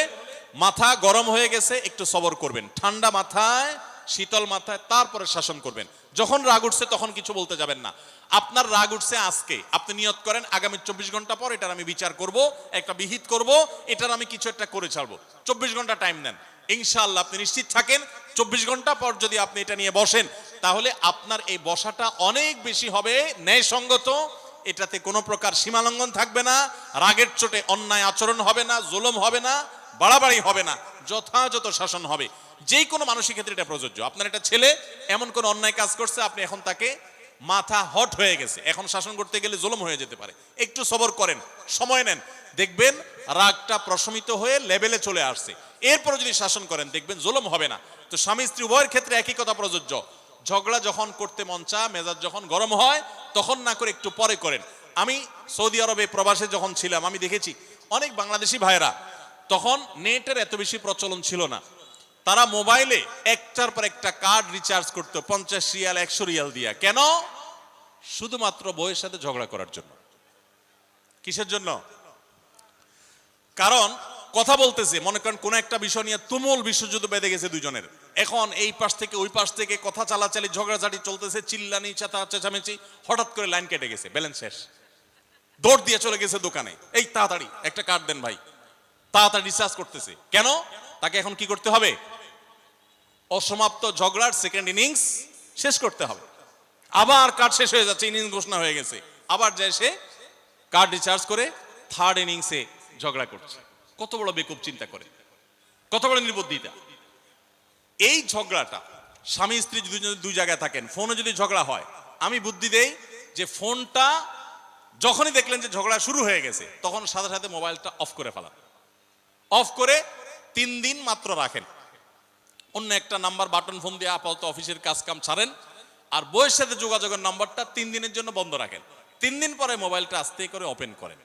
মাথা গরম হয়ে গেছে একটু সবর করবেন, ঠান্ডা মাথায়, শীতল মাথায় তারপরে শাসন করবেন। যখন রাগ উঠছে তখন কিছু বলতে যাবেন না। আপনার রাগ উঠছে আজকে, আপনি নিয়ত করেন আগামী 24 ঘন্টা পর এটার আমি বিচার করব, একটা বিহিত করব, এটার আমি কিছু একটা করে ছাড়বো। 24 ঘন্টা টাইম নেন, ইনশাআল্লাহ আপনি নিশ্চিত থাকেন 24 ঘন্টা পর যদি আপনি এটা নিয়ে বসেন, তাহলে আপনার এই বসাটা অনেক বেশি হবে ন্যায়সঙ্গত। এটাতে কোনো প্রকার সীমালঙ্ঘন থাকবে না, রাগের চোটে অন্যায় আচরণ হবে না, জুলুম হবে না, বাড়াবাড়ি হবে না, যথাযথ শাসন হবে। যে কোনো মানুষের ক্ষেত্রে এটা প্রযোজ্য। আপনার একটা ছেলে এমন কোন অন্যায় কাজ করছে, আপনি এখন তাকে মাথা হট হয়ে গেছে, এখন শাসন করতে গেলে জুলুম হয়ে যেতে পারে, একটু সবর করেন, সময় নেন, দেখবেন রাগটা প্রশমিত হয়ে লেভেলে চলে আসছে। এরপর যদি শাসন করেন দেখবেন জুলুম হবে না। তো স্বামী স্ত্রী উভয়ের ক্ষেত্রে একই কথা প্রযোজ্য। ঝগড়া যখন করতে মন চায়, মেজাজ যখন গরম হয়, তখন না করে একটু পরে করেন। আমি সৌদি আরবে প্রবাসে যখন ছিলাম, আমি দেখেছি অনেক বাংলাদেশি ভাইয়েরা, তখন নেটের এত বেশি প্রচলন ছিল না, তারা মোবাইলে একটার পর একটা কার্ড রিচার্জ করতো 50 রিয়াল 100 রিয়াল দিয়া। কেন? শুধুমাত্র বউয়ের সাথে ঝগড়া করার জন্য। কিসের জন্য? কারণ কথা বলতেছে, মনে করেন কোন একটা বিষয় নিয়ে তুমুল বিশ্বযুদ্ধ বেঁধে গেছে দুজনের, এখন এই পাশ থেকে ওই পাশ থেকে কথা চালাচালি, ঝগড়াঝাটি চলতেছে, চিল্লানি চেঁচামেচি, হঠাৎ করে লাইন কেটে গেছে, ব্যালেন্স শেষ, দৌড় দিয়ে চলে গেছে দোকানে, এই তাড়াতাড়ি একটা কার্ড দেন ভাই, তাড়াতাড়ি রিচার্জ করতেছে। কেন? তাকে এখন কি করতে হবে? অসমাপ্ত ঝগড়ার সেকেন্ড ইনিংস শেষ করতে হবে। আবার কার্ড শেষ হয়ে যাচ্ছে, ইনিংস ঘোষণা হয়ে গেছে, আবার যায় সে কার্ড রিচার্জ করে থার্ড ইনিংসে ঝগড়া করছে। কত বড় বেকুব চিন্তা করে, কত বড় নির্বুদ্ধিতা। এই ঝগড়াটা স্বামী স্ত্রী যদি দুই জায়গায় থাকেন, ফোনে যদি ঝগড়া হয়, আমি বুদ্ধি দেই যে ফোনটা যখনই দেখলেন যে ঝগড়া শুরু হয়ে গেছে, তখন সাথে সাথে মোবাইলটা অফ করে ফেলান। অফ করে 3 দিন মাত্র রাখেন। অন্য একটা নাম্বার বাটন ফোন দিয়ে আপাতত অফিসের কাজ কাম ছাড়েন, আর বউয়ের সাথে যোগাযোগের নাম্বারটা 3 দিনের জন্য বন্ধ রাখেন। 3 দিন পরে মোবাইলটা আস্তে করে ওপেন করেন।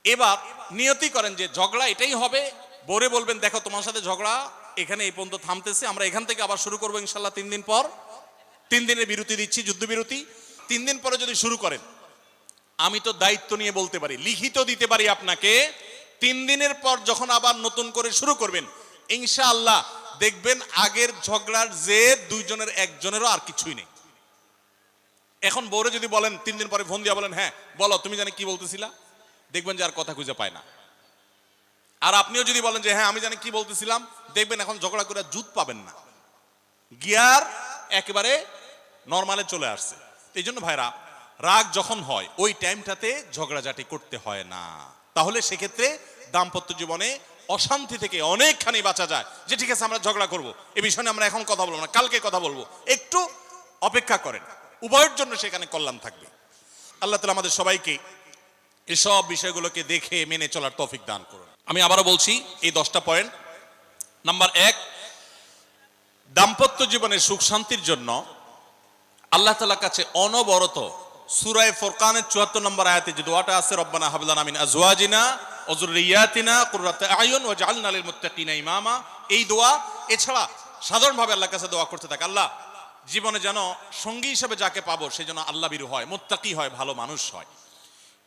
এবার নিয়তি করেন যে ঝগড়া এটাই হবে। বউরে বলবেন, দেখো তোমার সাথে ঝগড়া এখানে এই পর্যন্ত থামতেছে, আমরা এখান থেকে আবার শুরু করবো ইনশাল্লাহ 3 দিন পর। 3 দিনের বিরতি দিচ্ছি, যুদ্ধবিরতি। 3 দিন পরে যদি শুরু করেন, আমি তো দায়িত্ব নিয়ে বলতে পারি, লিখিত দিতে পারি আপনাকে, 3 দিনের পর যখন আবার নতুন করে শুরু করবেন ইনশাআল্লাহ দেখবেন আগের ঝগড়ার জেদ দুইজনের একজনেরও আর কিছুই নেই। এখন বউরে যদি বলেন 3 দিন পরে ফোন দিয়া বলেন, হ্যাঁ বলো তুমি জানি কি বলতেছিলা, দেখবেন যে আর কথা খুঁজে পায় না। আর আপনিও যদি বলেন যে হ্যাঁ আমি জানি কি বলতেছিলাম, দেখবেন এখন ঝগড়া করে জুত পাবেন না, গিয়ার একেবারে নরমালে চলে আসছে। এই জন্য ভাইরা, রাগ যখন হয় ওই টাইমটাতে ঝগড়াঝাটি করতে হয় না। তাহলে সেক্ষেত্রে দাম্পত্য জীবনে অশান্তি থেকে অনেকখানি বাঁচা যায়। যে ঠিক আছে আমরা ঝগড়া করব, এ বিষয়ে আমরা এখন কথা বলবো না, কালকে কথা বলবো, একটু অপেক্ষা করেন, উভয়ের জন্য সেখানে কল্যাণ থাকবে। আল্লাহ তাআলা আমাদের সবাইকে এসব বিষয়গুলোকে দেখে মেনে চলার তৌফিক দান করুন। আমি আবারও বলছি এই 10টা পয়েন্ট। নাম্বার 1, দাম্পত্য জীবনের সুখ শান্তির জন্য আল্লাহ তাআলার কাছে অনবরত সূরা ফুরকানের 74 নম্বর আয়াতে যে দোয়াটা আছে, রব্বানা হাব লানা মিন আজওয়াজিনা ওয়া যুররিয়াতিনা কুররাতা আয়ুন ওয়াজআলনা লিল মুত্তাকিনা ইমামা, এই দোয়া এছাড়া সাধারণভাবে আল্লাহর কাছে দোয়া করতে থাকে, আল্লাহ জীবনে যেন সঙ্গী হিসেবে যাকে পাবো সে যেন আল্লাহ ভীরু হয়, মুত্তাকি হয়, ভালো মানুষ হয়।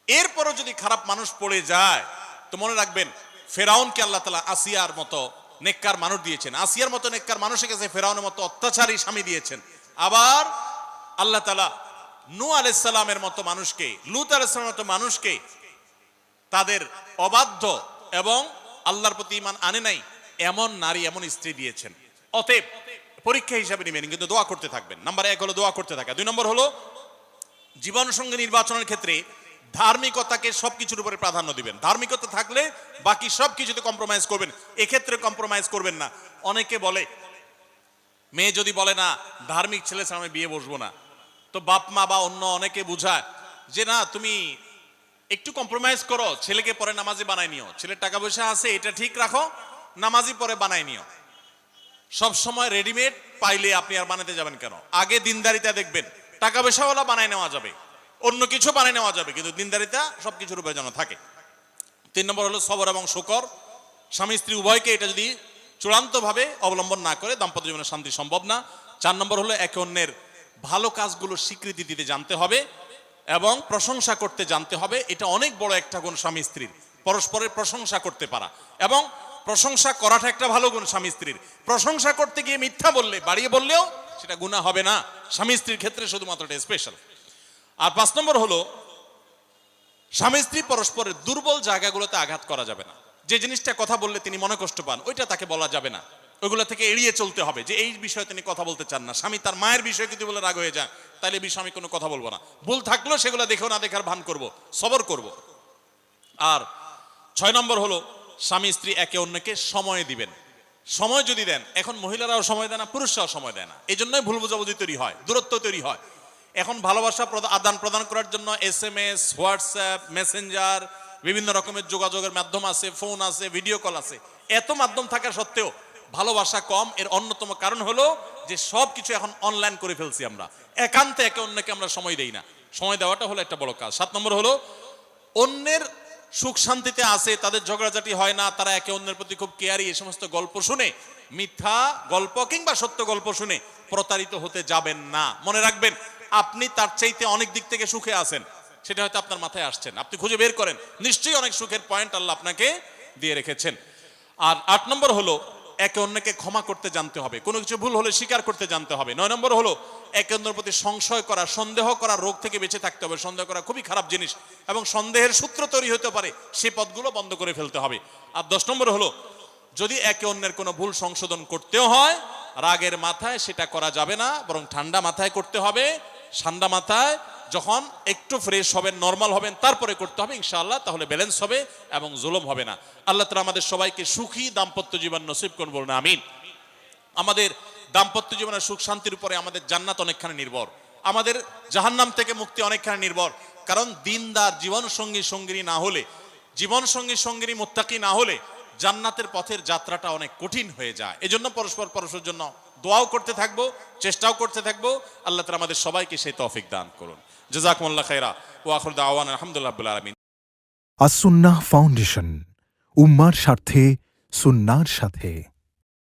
এরপরও যদি খারাপ মানুষ পড়ে যায় তো মনে রাখবেন ফেরাউনকে আল্লাহ তাআলা আসিয়ার মতো নেককার মানুষ দিয়েছেন, আসিয়ার মতো নেককার মানুষের কাছে ফেরাউনের মতো অত্যাচারী স্বামী দিয়েছেন। আবার আল্লাহ তাআলা নূহ আলাইহিস সালামের মতো মানুষকে, লূত আলাইহিস সালামের মতো মানুষকে তাদের অবাধ্য এবং আল্লাহর প্রতি ঈমান আনে নাই এমন নারী, এমন স্ত্রী দিয়েছেন। অতএব পরীক্ষা হিসাবে নেবেন, কিন্তু দোয়া করতে থাকবেন। নাম্বার 1 হলো দোয়া করতে থাকা। 2 নম্বর হলো জীবন সঙ্গী নির্বাচনের ক্ষেত্রে ধার্মিকতাকে সবকিছুর উপরে প্রাধান্য দিবেন। ধার্মিকতা থাকলে বাকি সবকিছুতে কম্প্রোমাইজ করবেন, এক্ষেত্রে কম্প্রোমাইজ করবেন না। অনেকে বলে, মেয়ে যদি বলে না ধার্মিক ছেলে ছাড়া আমি বিয়ে বসবো না, তো বাপ মা বা অন্য অনেকে বুঝায় যে না তুমি একটু কম্প্রোমাইজ করো, ছেলেকে পরে নামাজি বানাই নিও, ছেলের টাকা পয়সা আছে এটা ঠিক রাখো, নামাজি পরে বানাই নিও। সব সময় রেডিমেড পাইলে আপনি আর বানাতে যাবেন কেন? আগে দিনদারিতা দেখবেন, টাকা পয়সাওয়ালা বানাই নেওয়া যাবে, অন্য কিছু বানিয়ে নেওয়া যাবে, কিন্তু দিনদারিতা সবকিছুর উপরে যেন থাকে। 3 নম্বর হলো সবর এবং শুকর। স্বামী স্ত্রী উভয়কে এটা যদি চূড়ান্তভাবে অবলম্বন না করে দাম্পত্য জীবনে শান্তি সম্ভব না। 4 নম্বর হলো একে অন্যের ভালো কাজগুলো স্বীকৃতি দিতে জানতে হবে এবং প্রশংসা করতে জানতে হবে। এটা অনেক বড় একটা গুণ স্বামী স্ত্রীর, পরস্পরের প্রশংসা করতে পারা। এবং প্রশংসা করাটা একটা ভালো গুণ স্বামী স্ত্রীর। প্রশংসা করতে গিয়ে মিথ্যা বললে, বাড়িয়ে বললেও সেটা গুনাহ হবে না, স্বামী স্ত্রীর ক্ষেত্রে শুধুমাত্র এটা স্পেশাল। আর 5 নম্বর হলো স্বামী স্ত্রী পরস্পরের দুর্বল জায়গাগুলোতে আঘাত করা যাবে না। যে জিনিসটা কথা বললে তিনি মনে কষ্ট পান ওইটা তাকে বলা যাবে না, ওইগুলো থেকে এড়িয়ে চলতে হবে। যে এই বিষয়ে তিনি কথা বলতে চান না, স্বামী তার মায়ের বিষয়ে যদি বলে রাগ হয়ে যায় তাহলে এই বিষয়ে আমি কোনো কথা বলবো না, ভুল থাকলেও সেগুলো দেখেও না দেখার ভান করব, সবর করব। আর 6 নম্বর হলো স্বামী স্ত্রী একে অন্যকে সময় দিবেন। সময় যদি দেন, এখন মহিলারাও সময় দেয় না, পুরুষরাও সময় দেয় না, এই জন্যই ভুল বোঝাবুঝি তৈরি হয়, দূরত্ব তৈরি হয়। এখন ভালোবাসা আদান প্রদান করার জন্য SMS, হোয়াটসঅ্যাপ, মেসেঞ্জার, বিভিন্ন রকমের যোগাযোগের মাধ্যম আছে, ফোন আছে, ভিডিও কল আছে। এত মাধ্যম থাকা সত্ত্বেও ভালোবাসা কম। এর অন্যতম কারণ হলো যে সবকিছু এখন অনলাইন করে ফেলছি আমরা, একান্তে একে অন্যকে আমরা সময় দেই না। সময় দেওয়াটা হলো একটা বড় কাজ। 7 নম্বর হলো অন্যের সুখ শান্তিতে আছে, তাদের ঝগড়াঝাটি হয় না, তারা একে অন্যের প্রতি খুব কেয়ারি। এই সমস্ত গল্প শুনে, মিথ্যা গল্প কিংবা সত্য গল্প শুনে প্রতারিত হতে যাবেন না। মনে রাখবেন আপনি তার চাইতে অনেক দিক থেকে সুখে আছেন, সেটা হয়তো আপনার মাথায় আসছেন, আপনি খুঁজে বের করেন, নিশ্চয়ই অনেক সুখের পয়েন্ট আল্লাহ আপনাকে দিয়ে রেখেছেন। আর 8 নম্বর হলো একে অন্যকে ক্ষমা করতে জানতে হবে, কোনো কিছু ভুল হলে স্বীকার করতে জানতে হবে। 9 নম্বর হলো একে অন্যের প্রতি সংশয় করা, সন্দেহ করা, রোগ থেকে বেঁচে থাকতে হবে। সন্দেহ করা খুবই খারাপ জিনিস এবং সন্দেহের সূত্র তৈরি হতে পারে, সেই পথগুলো বন্ধ করে ফেলতে হবে। আর 10 নম্বর হলো যদি একে অন্যের কোনো ভুল সংশোধন করতেও হয়, রাগের মাথায় সেটা করা যাবে না, বরং ঠান্ডা মাথায় করতে হবে। ঠান্ডা মাথায় যখন একটু ফ্রেশ হবেন, নরমাল হবেন, তারপরে করতে হবে ইনশাআল্লাহ, তাহলে ব্যালেন্স হবে এবং জুলুম হবে না। আল্লাহ তাআলা আমাদের সবাইকে সুখী দাম্পত্য জীবন নসিব করুন, বলুন আমিন। আমাদের দাম্পত্য জীবনের সুখ শান্তির উপরে আমাদের জান্নাত অনেকখানি নির্ভর, আমাদের জাহান্নাম থেকে মুক্তি অনেকখানি নির্ভর। কারণ দিনদার জীবন সঙ্গী সঙ্গিনী না হলে, জীবন সঙ্গী সঙ্গিনী মুত্তাকি না হলে জান্নাতের পথের যাত্রাটা অনেক কঠিন হয়ে যায়। এজন্য পরস্পর পরস্পরের জন্য দোয়াও করতে থাকবো, চেষ্টাও করতে থাকবো। আল্লাহ তাআলা আমাদের সবাইকে সেই তৌফিক দান করুন। জাযাকুমুল্লাহ খাইরা ওয়া আখিরু দাওয়ানা আলহামদুলিল্লাহি রাব্বিল আলামিন। আসুন্নাহ ফাউন্ডেশন, উম্মার স্বার্থে সুন্নাহর সাথে।